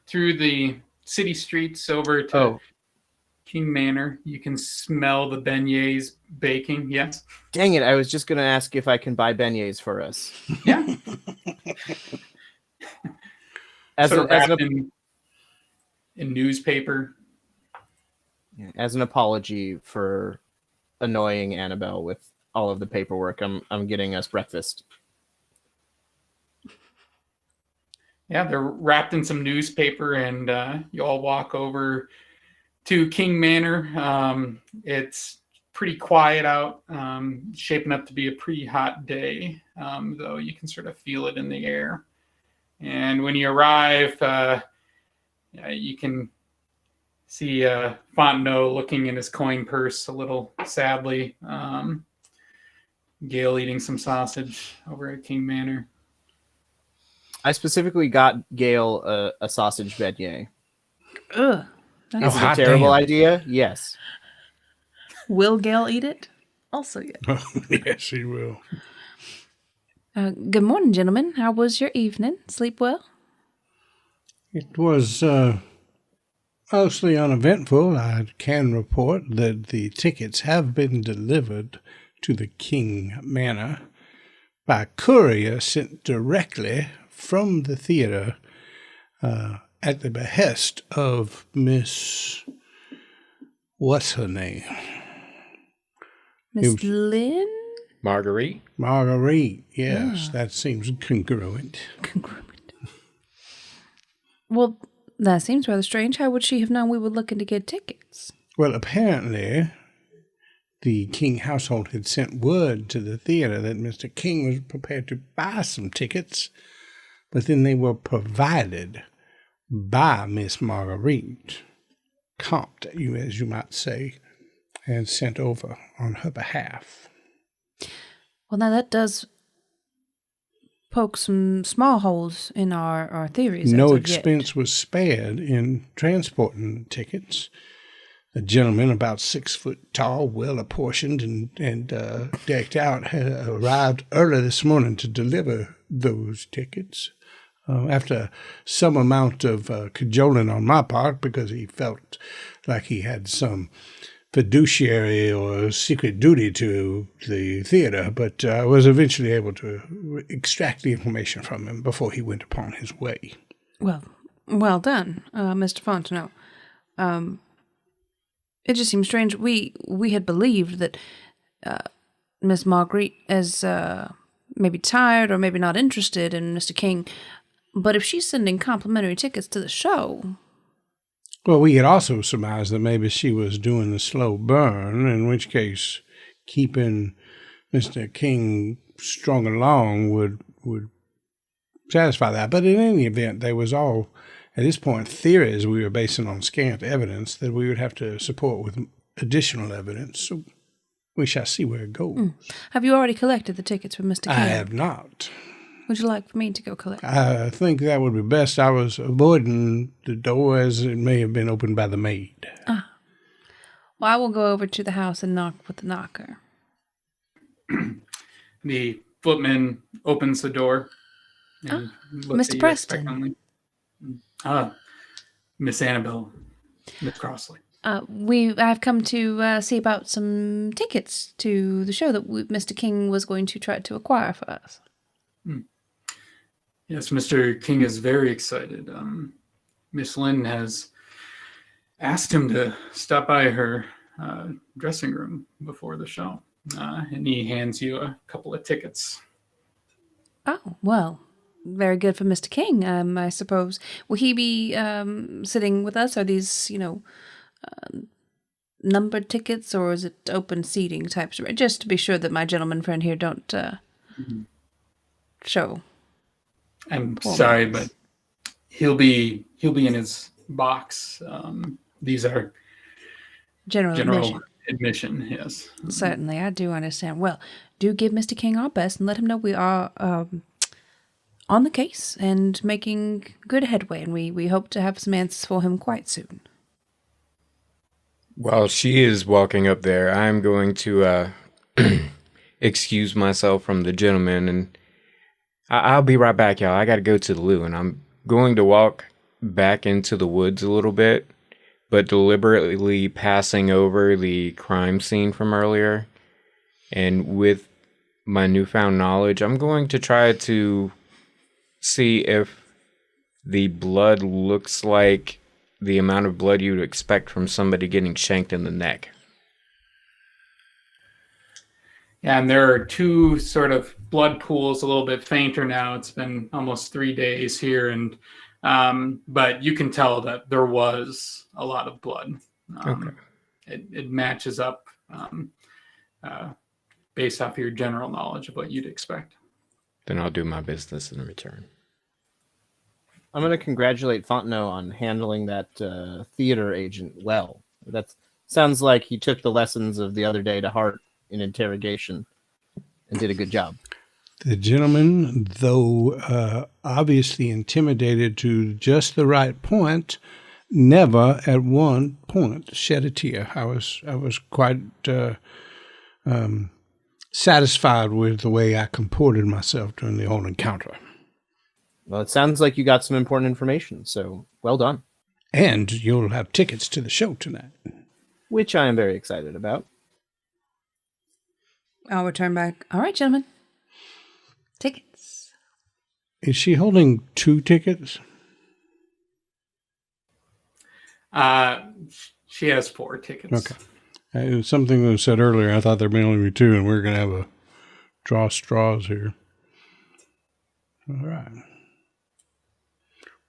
through the city streets over to King Manor. You can smell the beignets baking. Yes. Dang it! I was just gonna ask if I can buy beignets for us. Yeah. In newspaper. As an apology for annoying Annabelle with all of the paperwork, I'm getting us breakfast. Yeah, they're wrapped in some newspaper, and you all walk over to King Manor. It's pretty quiet out, shaping up to be a pretty hot day, though you can sort of feel it in the air. And when you arrive, you can see Fontenot looking in his coin purse a little sadly. Gale eating some sausage over at King Manor. I specifically got Gale a sausage beignet. Ugh. Is it a terrible idea? Yes. Will Gale eat it? Also, yes. Yes, he will. Good morning, gentlemen. How was your evening? Sleep well? It was mostly uneventful. I can report that the tickets have been delivered to the King Manor by courier sent directly from the theater at the behest of Miss... What's her name? Miss Lynn? Marguerite? Marguerite, yes. That seems congruent. Well, that seems rather strange. How would she have known we were looking to get tickets? Well, apparently, the King household had sent word to the theater that Mr. King was prepared to buy some tickets, but then they were provided by Miss Marguerite. comped, as you might say, and sent over on her behalf. Well, now that does poke some small holes in our theories. No as of expense yet. was spared in transporting tickets. A gentleman about 6 foot tall, well apportioned and decked out, had arrived early this morning to deliver those tickets. After some amount of cajoling on my part, because he felt like he had some fiduciary or secret duty to the theater, but I was eventually able to extract the information from him before he went upon his way. Well done, Mr. Fontenot. It just seems strange. We had believed that Miss Marguerite is maybe tired or maybe not interested in Mr. King, but if she's sending complimentary tickets to the show... Well, we had also surmised that maybe she was doing the slow burn, in which case keeping Mr. King strung along would satisfy that. But in any event, they was all, at this point, theories we were basing on scant evidence that we would have to support with additional evidence. So we shall see where it goes. Have you already collected the tickets from Mr. King? I have not. Would you like for me to go collect them? I think that would be best. I was avoiding the door as it may have been opened by the maid. Well, I will go over to the house and knock with the knocker. The footman opens the door. And looks Mr. at you Preston. expectantly. Miss Annabelle, Miss Crossley. I've come to see about some tickets to the show that Mr. King was going to try to acquire for us. Yes, Mr. King is very excited. Miss Lynn has asked him to stop by her dressing room before the show, and he hands you a couple of tickets. Oh, well, very good for Mr. King, I suppose. Will he be sitting with us? Are these, numbered tickets, or is it open seating types? Just to be sure that my gentleman friend here don't show. I'm sorry, but he'll be in his box. These are General admission. Yes, Certainly, I do understand. Well, do give Mr. King our best and let him know we are on the case and making good headway, and we hope to have some answers for him quite soon. While she is walking up there, I'm going to excuse myself from the gentleman, and I'll be right back, y'all. I got to go to the loo, and I'm going to walk back into the woods a little bit, but deliberately passing over the crime scene from earlier. And with my newfound knowledge, I'm going to try to see if the blood looks like the amount of blood you'd expect from somebody getting shanked in the neck. Yeah, and there are two sort of blood pools, a little bit fainter now. It's been almost 3 days here, and but you can tell that there was a lot of blood. Okay. It matches up based off your general knowledge of what you'd expect. Then I'll do my business in return. I'm going to congratulate Fontenot on handling that theater agent well. That sounds like he took the lessons of the other day to heart in interrogation and did a good job. The gentleman, though obviously intimidated to just the right point, never at one point shed a tear. I was quite satisfied with the way I comported myself during the whole encounter. Well, it sounds like you got some important information, so well done. And you'll have tickets to the show tonight. Which I am very excited about. I'll return back. All right, gentlemen. Tickets. Is she holding 2 tickets? She has 4 tickets. Okay. It was something that was said earlier. I thought there'd be only 2, and we were going to have a draw straws here. All right.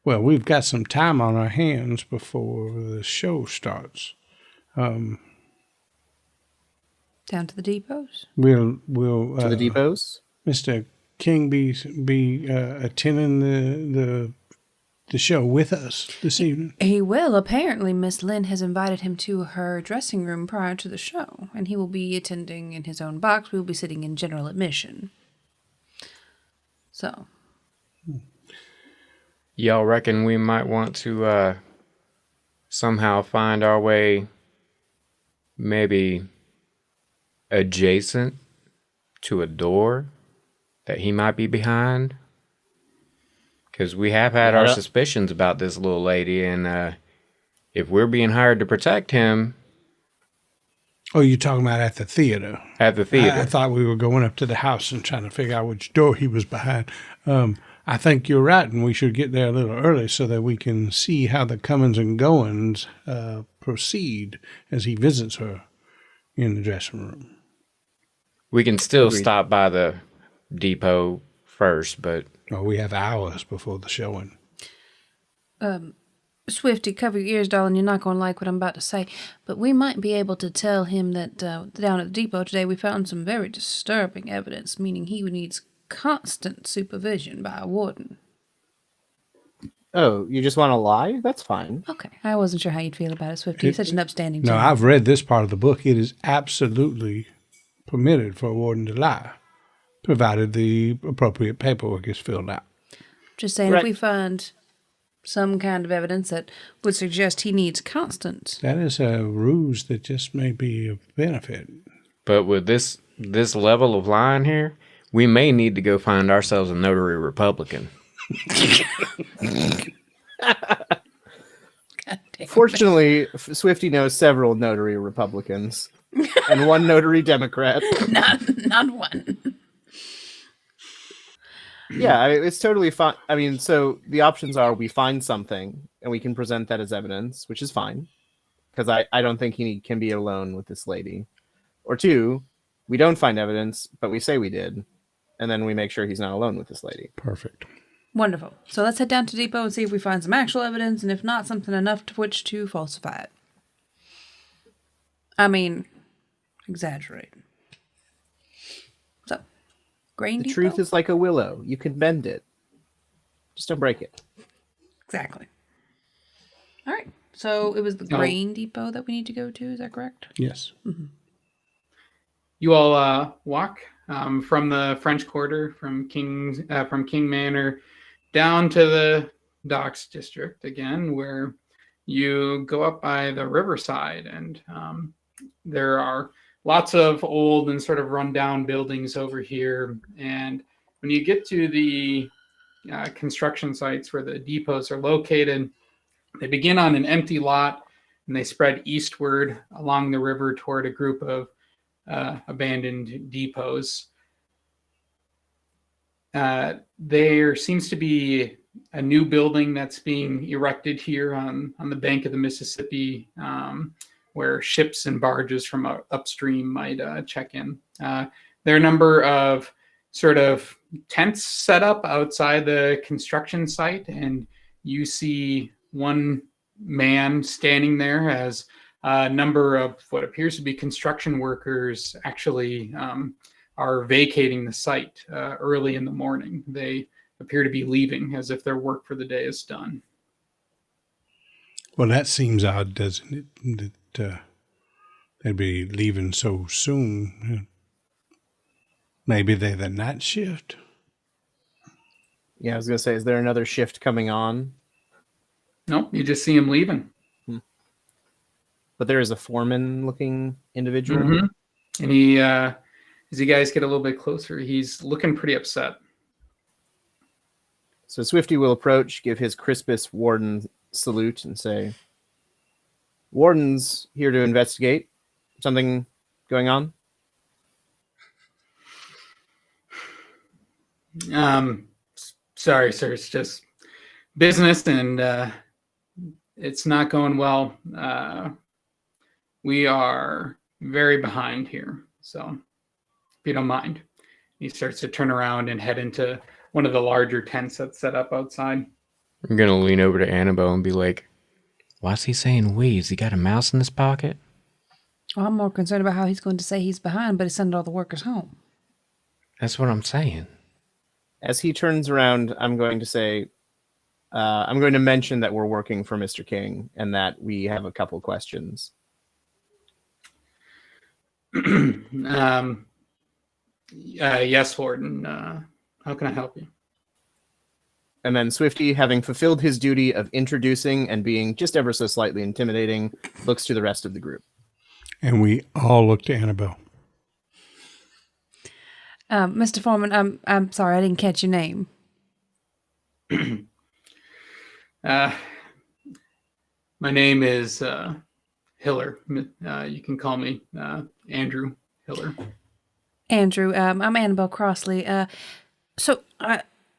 Well, we've got some time on our hands before the show starts. Down to the depots. We'll To the depots? Mr. King be attending the show with us this evening? He will. Apparently, Miss Lynn has invited him to her dressing room prior to the show, and he will be attending in his own box. We will be sitting in general admission. So. Y'all reckon we might want to somehow find our way maybe adjacent to a door that he might be behind? Because we have had our suspicions about this little lady, and if we're being hired to protect him... Oh, you're talking about at the theater? At the theater. I thought we were going up to the house and trying to figure out which door he was behind. I think you're right, and we should get there a little early so that we can see how the comings and goings proceed as he visits her in the dressing room. We can still stop by the depot first, but... Oh, we have hours before the showing. Swifty, cover your ears, darling. You're not going to like what I'm about to say. But we might be able to tell him that down at the depot today we found some very disturbing evidence, meaning he needs constant supervision by a warden. Oh, you just want to lie? That's fine. Okay. I wasn't sure how you'd feel about it, Swifty. You're such an upstanding No, gentleman. I've read this part of the book. It is absolutely permitted for a warden to lie, provided the appropriate paperwork is filled out. Just saying, Right. if we find some kind of evidence that would suggest he needs constant. That is a ruse that just may be of benefit. But with this level of lying here, we may need to go find ourselves a notary Republican. Fortunately, Swifty knows several notary Republicans and one notary Democrat. Not one. Yeah, it's totally fine. I mean, so the options are we find something and we can present that as evidence, which is fine. Because I don't think he can be alone with this lady. Or two, we don't find evidence, but we say we did. And then we make sure he's not alone with this lady. Perfect. Wonderful. So let's head down to depot and see if we find some actual evidence, and if not, something enough to which to falsify it. I mean, exaggerate. So, grain The depot? truth is like a willow. You can bend it. Just don't break it. Exactly. All right. So it was the grain depot that we need to go to. Is that correct? Yes. Mm-hmm. You all walk from the French Quarter, from King Manor, down to the Docks District again, where you go up by the riverside, and there are lots of old and sort of rundown buildings over here. And when you get to the construction sites where the depots are located, they begin on an empty lot, and they spread eastward along the river toward a group of abandoned depots. There seems to be a new building that's being erected here on the bank of the Mississippi, where ships and barges from upstream might check in. There are a number of sort of tents set up outside the construction site, and you see one man standing there as a number of what appears to be construction workers actually are vacating the site early in the morning. They appear to be leaving as if their work for the day is done. Well, that seems odd, doesn't it? That they'd be leaving so soon. Maybe they're the night shift? Yeah, I was going to say, is there another shift coming on? Nope, you just see him leaving. But there is a foreman-looking individual. Mm-hmm. And he, as you guys get a little bit closer, he's looking pretty upset. So Swifty will approach, give his crispest warden salute, and say, "Warden's here to investigate. Something going on?" Sorry, sir. It's just business, and it's not going well. We are very behind here. So if you don't mind." He starts to turn around and head into one of the larger tents that's set up outside. I'm going to lean over to Annabelle and be like, why's he saying we? Has he got a mouse in his pocket? Well, I'm more concerned about how he's going to say he's behind, but he's sending all the workers home. That's what I'm saying. As he turns around, I'm going to say, I'm going to mention that we're working for Mr. King and that we have a couple questions. Yes, Warden. How can I help you? And then Swifty, having fulfilled his duty of introducing and being just ever so slightly intimidating, looks to the rest of the group. And we all look to Annabelle. Mr. Foreman, I'm sorry, I didn't catch your name. My name is Hiller. You can call me Andrew Hiller. Andrew, I'm Annabelle Crossley. So,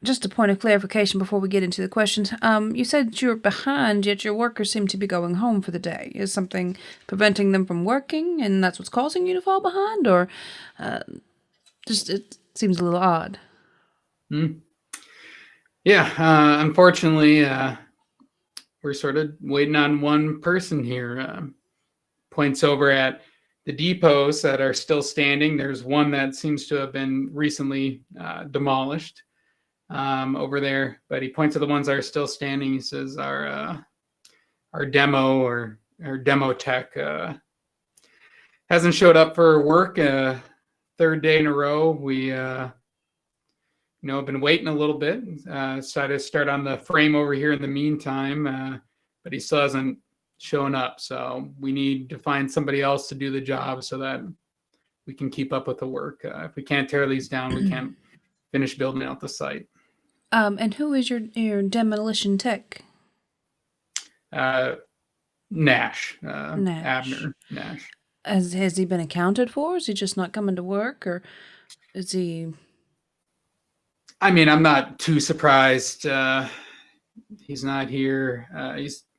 just a point of clarification before we get into the questions. You said you're behind, yet your workers seem to be going home for the day. Is something preventing them from working, and that's what's causing you to fall behind? Or just it seems a little odd. Yeah, unfortunately, we're sort of waiting on one person here. Points over at the depots that are still standing. There's one that seems to have been recently demolished over there, but he points to the ones that are still standing. He says our demo or our demo tech hasn't showed up for work. Third day in a row. We have been waiting a little bit. Decided to start on the frame over here in the meantime, but he still hasn't shown up. So we need to find somebody else to do the job so that we can keep up with the work. If we can't tear these down, we can't finish building out the site. And who is your demolition tech? Nash. Nash. Abner Nash. Has he been accounted for? Is he just not coming to work, or is he? I mean, I'm not too surprised. He's not here.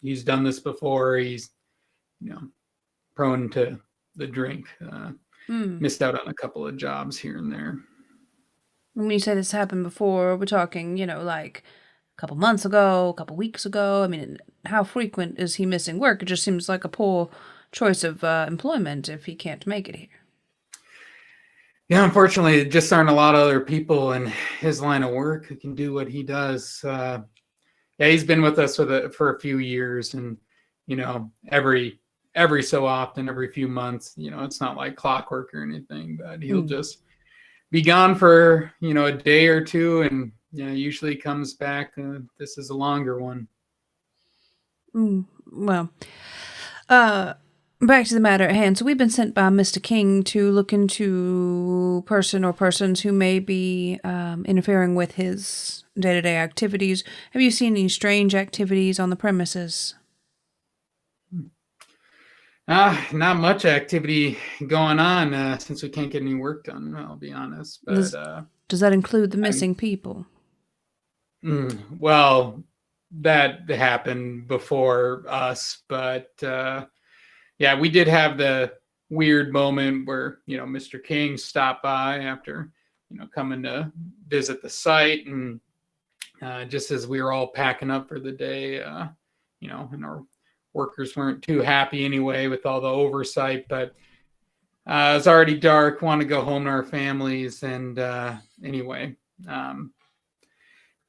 He's done this before. He's, prone to the drink. Missed out on a couple of jobs here and there. When you say this happened before, we're talking, like a couple months ago, a couple weeks ago. I mean, how frequent is he missing work? It just seems like a poor choice of employment if he can't make it here. Yeah, unfortunately, just aren't a lot of other people in his line of work who can do what he does. Yeah, he's been with us for a few years, and every so often, every few months, it's not like clockwork or anything, but he'll just be gone for a day or two, and usually comes back. This is a longer one. Well, back to the matter at hand. So we've been sent by Mr. King to look into person or persons who may be interfering with his day-to-day activities. Have you seen any strange activities on the premises? Not much activity going on since we can't get any work done, I'll be honest. But does that include the missing people? Well, that happened before us, but yeah, we did have the weird moment where Mr. King stopped by after coming to visit the site, and just as we were all packing up for the day, and our workers weren't too happy anyway with all the oversight, but it was already dark, wanted to go home to our families, and anyway,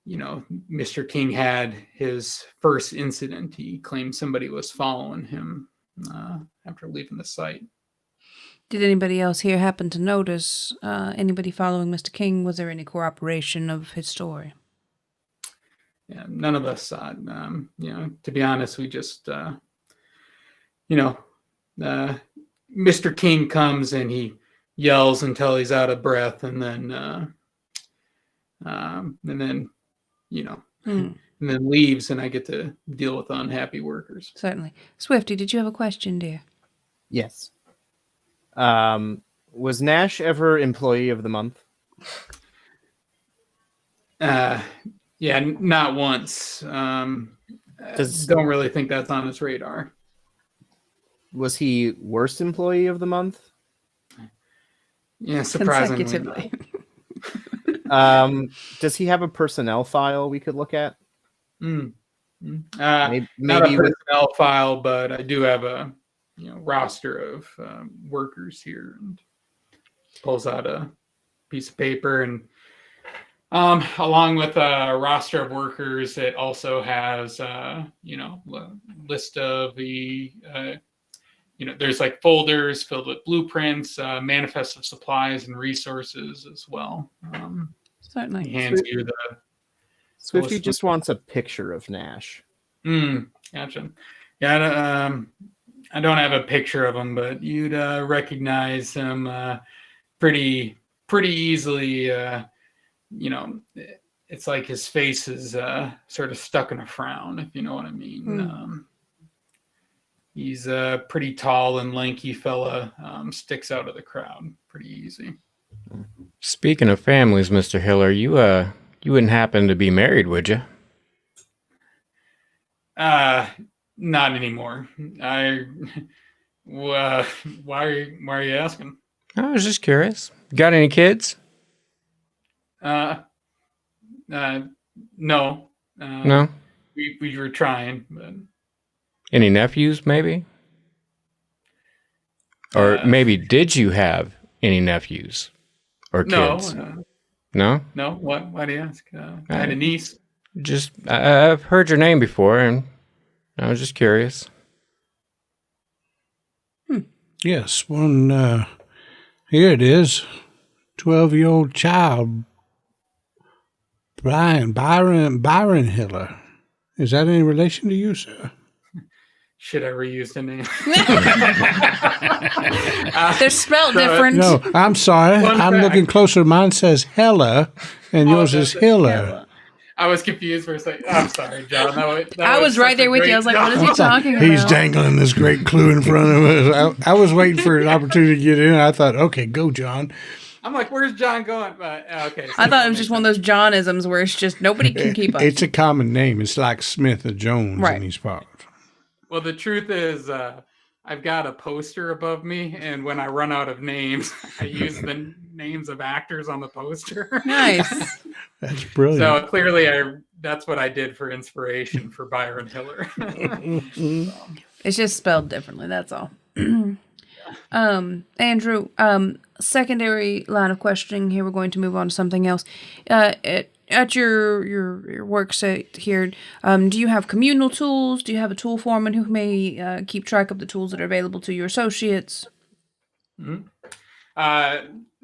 Mr. King had his first incident. He claimed somebody was following him after leaving the site. Did anybody else here happen to notice anybody following Mr. King? Was there any corroboration of his story? Yeah, none of us saw it. To be honest, we just, Mr. King comes and he yells until he's out of breath, and then leaves, and I get to deal with unhappy workers. Certainly. Swifty, did you have a question, dear? Yes. Was Nash ever Employee of the Month? Yeah, not once. Don't really think that's on his radar. Was he Worst Employee of the Month? Yeah, surprisingly. Consecutively. Does he have a personnel file we could look at? Maybe not a personnel file, but I do have a roster of workers here, and pulls out a piece of paper, and Along with a roster of workers, it also has, list of the, there's like folders filled with blueprints, manifests of supplies and resources as well. Certainly. Hands you the Swifty just wants a picture of Nash. Gotcha. Yeah, I don't have a picture of him, but you'd recognize him pretty easily. It's like his face is sort of stuck in a frown, if you know what I mean. He's a pretty tall and lanky fella, sticks out of the crowd pretty easy. Speaking of families, Mr. Hiller, you wouldn't happen to be married, would you? Not anymore. Why are you asking? I was just curious. Got any kids? No. No. We were trying, but Any nephews, maybe? Or maybe did you have any nephews or kids? No? No. Why do you ask? I had a niece. Just I've heard your name before, and I was just curious. Yes, one, here it is, 12-year-old child, Byron Hiller. Is that any relation to you, sir? Should I reuse the name? They're spelled different. No, I'm sorry. I'm looking closer. Mine says Hella, and yours is Hiller. I was confused for a second. I'm sorry, John. I was right there with you. I was like, what is he talking about? He's dangling this great clue in front of us. I was waiting for an opportunity to get in. I thought, okay, go, John. I'm like, where's John going? But okay. So I thought it was just one of those Johnisms where it's just nobody can keep up. It's a common name. It's like Smith or Jones in these parts. Well, the truth is, I've got a poster above me, and when I run out of names, I use the names of actors on the poster. Nice. That's brilliant. So clearly, that's what I did for inspiration for Byron Hiller. It's just spelled differently. That's all. Andrew, secondary line of questioning here. We're going to move on to something else. At your work site here, do you have communal tools? Do you have a tool foreman who may keep track of the tools that are available to your associates?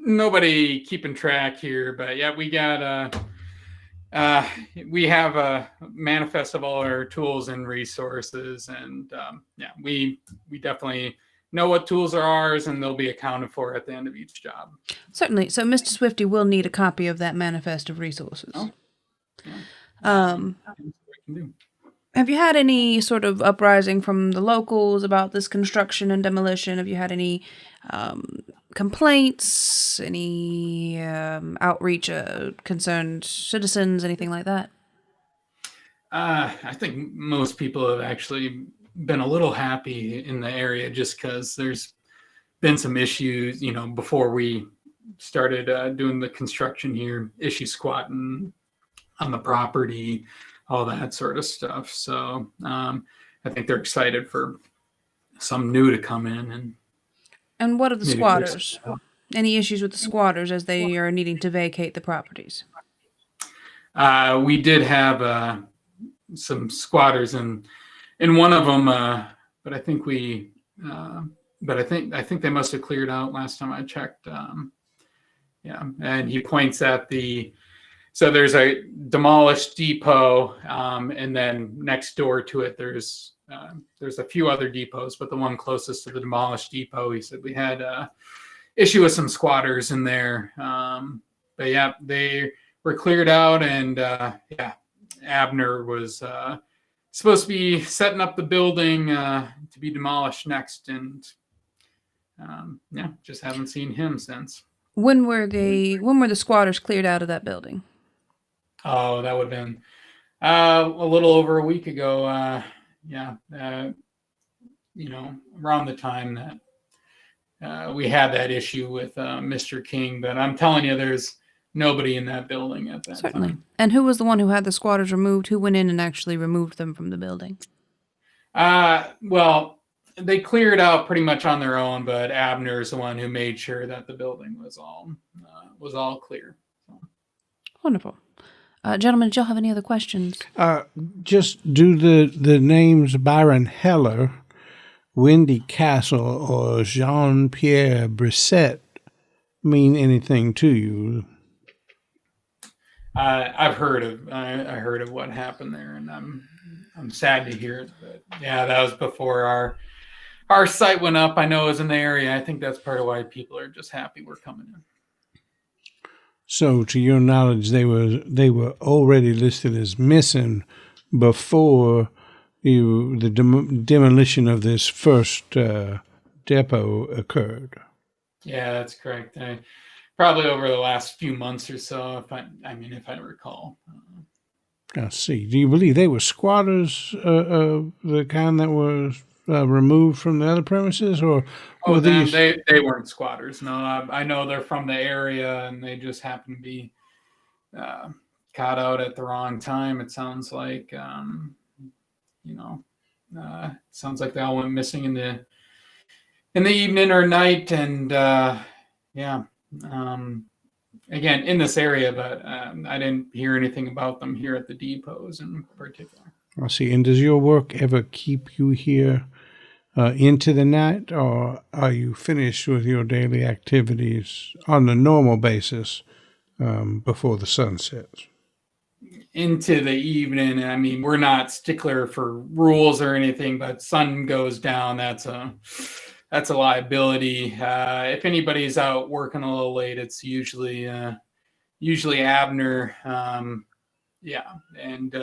Nobody keeping track here, but yeah, we got we have a manifest of all our tools and resources, and we definitely know what tools are ours, and they'll be accounted for at the end of each job. Certainly. So Mr. Swifty will need a copy of that manifest of resources. Oh. Yeah. Have you had any sort of uprising from the locals about this construction and demolition? Have you had any complaints, any outreach, concerned citizens, anything like that? I think most people have actually been a little happy in the area just because there's been some issues, before we started doing the construction here, issue squatting on the property, all that sort of stuff. So I think they're excited for some new to come in. And what are the squatters? Any issues with the squatters as they are needing to vacate the properties? We did have some squatters in one of them, but I think I think they must have cleared out last time I checked. And he points at so there's a demolished depot, and then next door to it there's a few other depots, but the one closest to the demolished depot, he said we had issue with some squatters in there. But yeah, they were cleared out, and Abner was supposed to be setting up the building to be demolished next, and just haven't seen him since. When were the squatters cleared out of that building? Oh, that would have been a little over a week ago. Around the time that we had that issue with Mr. King. But I'm telling you, there's nobody in that building at that time. And who was the one who had the squatters removed? Who went in and actually removed them from the building? Well, they cleared out pretty much on their own, but Abner is the one who made sure that the building was all clear. Wonderful. Gentlemen, did y'all have any other questions? Just do the names Byron Heller, Wendy Castle, or Jean-Pierre Brisset mean anything to you? I've heard of I heard of what happened there, and I'm sad to hear it. But yeah, that was before our site went up. I know it was in the area. I think that's part of why people are just happy we're coming in. So, to your knowledge, they were already listed as missing before the demolition of this first depot occurred. Yeah, that's correct. Probably over the last few months or so, if I recall. I see. Do you believe they were squatters, the kind that was removed from the other premises, or were these? They weren't squatters. No, I know they're from the area, and they just happen to be caught out at the wrong time. It sounds like, sounds like they all went missing in the evening or night, and again in this area, but I didn't hear anything about them here at the depots in particular. I see. And does your work ever keep you here into the night, or are you finished with your daily activities on the normal basis before the sun sets? Into the evening. I mean, we're not stickler for rules or anything, but sun goes down, that's a liability. If anybody's out working a little late, it's usually Abner. And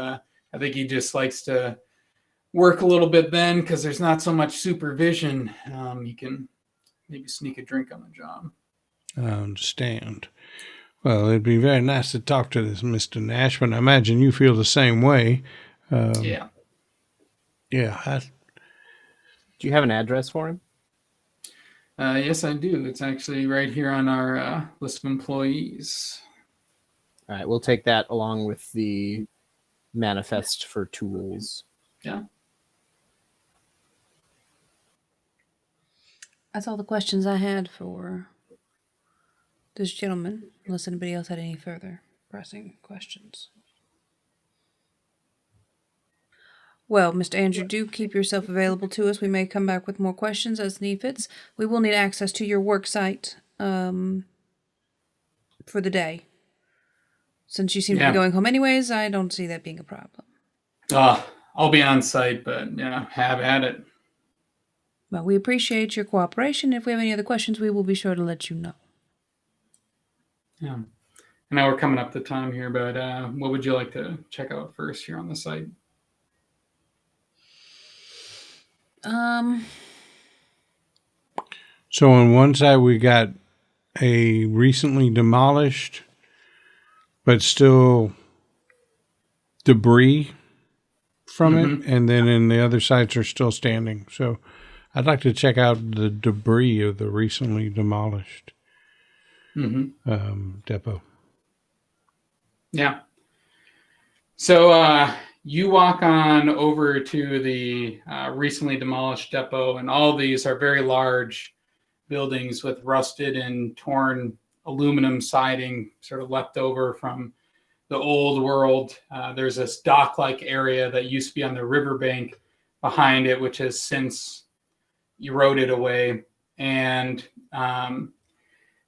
I think he just likes to work a little bit then because there's not so much supervision. You can maybe sneak a drink on the job. I understand. Well, it'd be very nice to talk to this Mr. Nash, but I imagine you feel the same way. Yeah. Yeah. Do you have an address for him? Yes, I do. It's actually right here on our list of employees. All right, we'll take that along with the manifest for tools. Yeah. That's all the questions I had for this gentleman, unless anybody else had any further pressing questions. Well, Mr. Andrew, do keep yourself available to us. We may come back with more questions as need fits. We will need access to your work site for the day. Since you seem to be going home anyways, I don't see that being a problem. I'll be on site, but have at it. Well, we appreciate your cooperation. If we have any other questions, we will be sure to let you know. Yeah. I know we're coming up to time here, but what would you like to check out first here on the site? So on one side we got a recently demolished, but still debris from it, and then in the other sites are still standing. So I'd like to check out the debris of the recently demolished depot. Yeah. So you walk on over to the recently demolished depot, and all these are very large buildings with rusted and torn aluminum siding sort of left over from the old world. There's this dock-like area that used to be on the riverbank behind it, which has since eroded away. And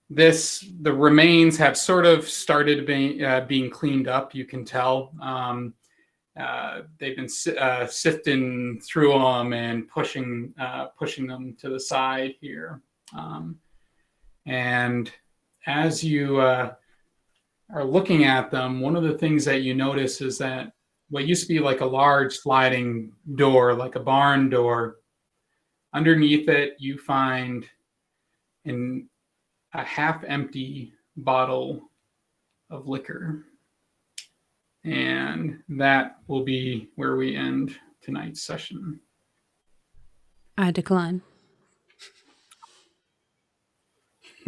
the remains have sort of started being cleaned up, you can tell. They've been sifting through them and pushing them to the side here. And as you are looking at them, one of the things that you notice is that what used to be like a large sliding door, like a barn door, underneath it you find a half-empty bottle of liquor. And that will be where we end tonight's session. I decline.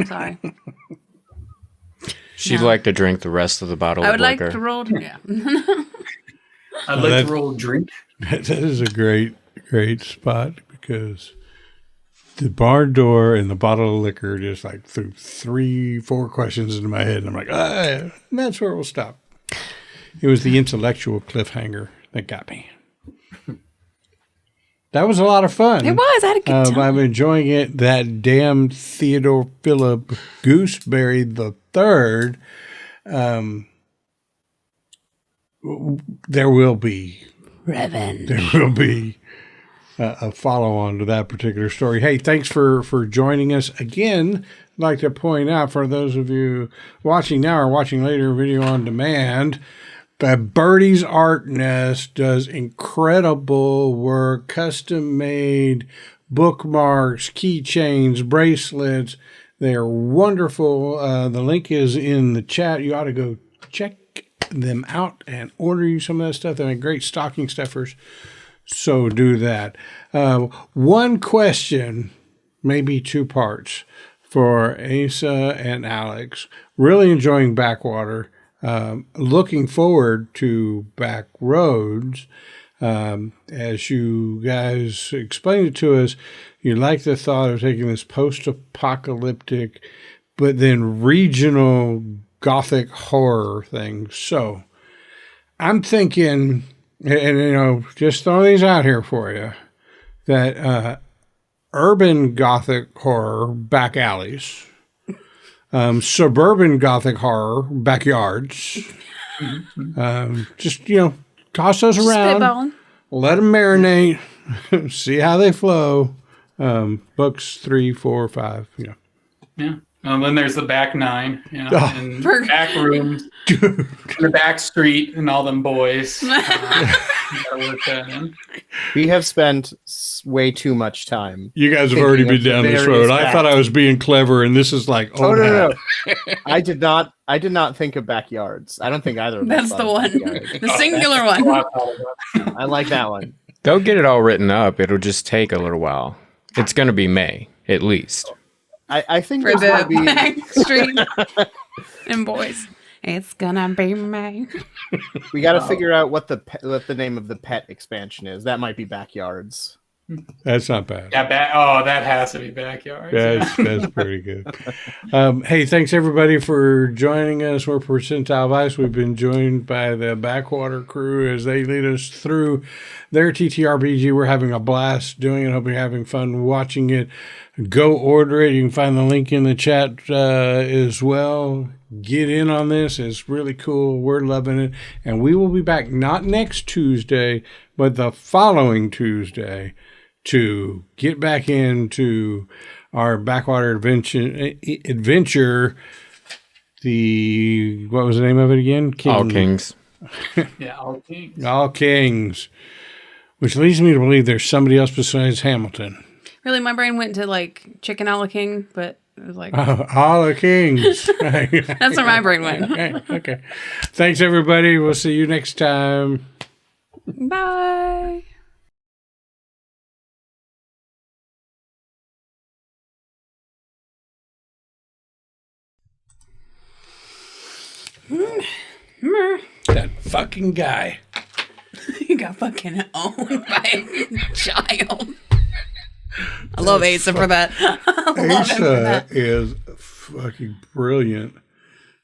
Sorry. She'd like to drink the rest of the bottle I would of liquor. like to roll. Yeah. I'd like to roll a drink. That is a great spot because the barn door and the bottle of liquor just like threw 3-4 questions into my head. And I'm like, and that's where we'll stop. It was the intellectual cliffhanger that got me. That was a lot of fun. It was. I had a good time. I'm enjoying it. That damn Theodore Philip Gooseberry the Third. There will be Revenge. There will be a follow-on to that particular story. Hey, thanks for joining us again. I'd like to point out for those of you watching now or watching later video on demand, that Birdie's Art Nest does incredible work, custom-made bookmarks, keychains, bracelets. They're wonderful. The link is in the chat. You ought to go check them out and order you some of that stuff. They're great stocking stuffers. So do that. One question, maybe 2 parts for Asa and Alex. Really enjoying Backwater. Looking forward to Back Roads. As you guys explained it to us, you like the thought of taking this post-apocalyptic, but then regional Gothic horror thing. So I'm thinking, and just throw these out here for you, that urban Gothic horror, back alleys, suburban Gothic horror, backyards. Just, toss those around. Spitballing. Let them marinate. See how they flow. Books 3, 4, 5, Yeah. Then there's the back 9, and back rooms, and the back street, and all them boys. You gotta work that in. We have spent way too much time. You guys have already been down this road. I thought I was being clever, and this is like, no. I did not think of backyards. I don't think either of us. That's the one. The singular one. I like that one. They'll get it all written up. It'll just take a little while. It's going to be May, at least. I think For there's the going to back street and boys. It's gonna be me. We got to figure out what the name of the pet expansion is. That might be backyards. That's not bad. Yeah, that has to be backyard. That's pretty good. Hey, thanks everybody for joining us. We're Percentile Vice. We've been joined by the Backwater crew as they lead us through their TTRPG. We're having a blast doing it. Hope you're having fun watching it. Go order it. You can find the link in the chat as well. Get in on this. It's really cool. We're loving it. And we will be back not next Tuesday, but the following Tuesday to get back into our Backwater adventure. What was the name of it again? All Kings. Yeah, All Kings. All Kings. Which leads me to believe there's somebody else besides Hamilton. Really, my brain went to like Chicken a la King, but it was like All the Kings. that's where my brain went. Okay. Thanks everybody. We'll see you next time. Bye. That fucking guy. You got fucking owned by a child. I love Asa for that. I love him for Asa that. is fucking brilliant.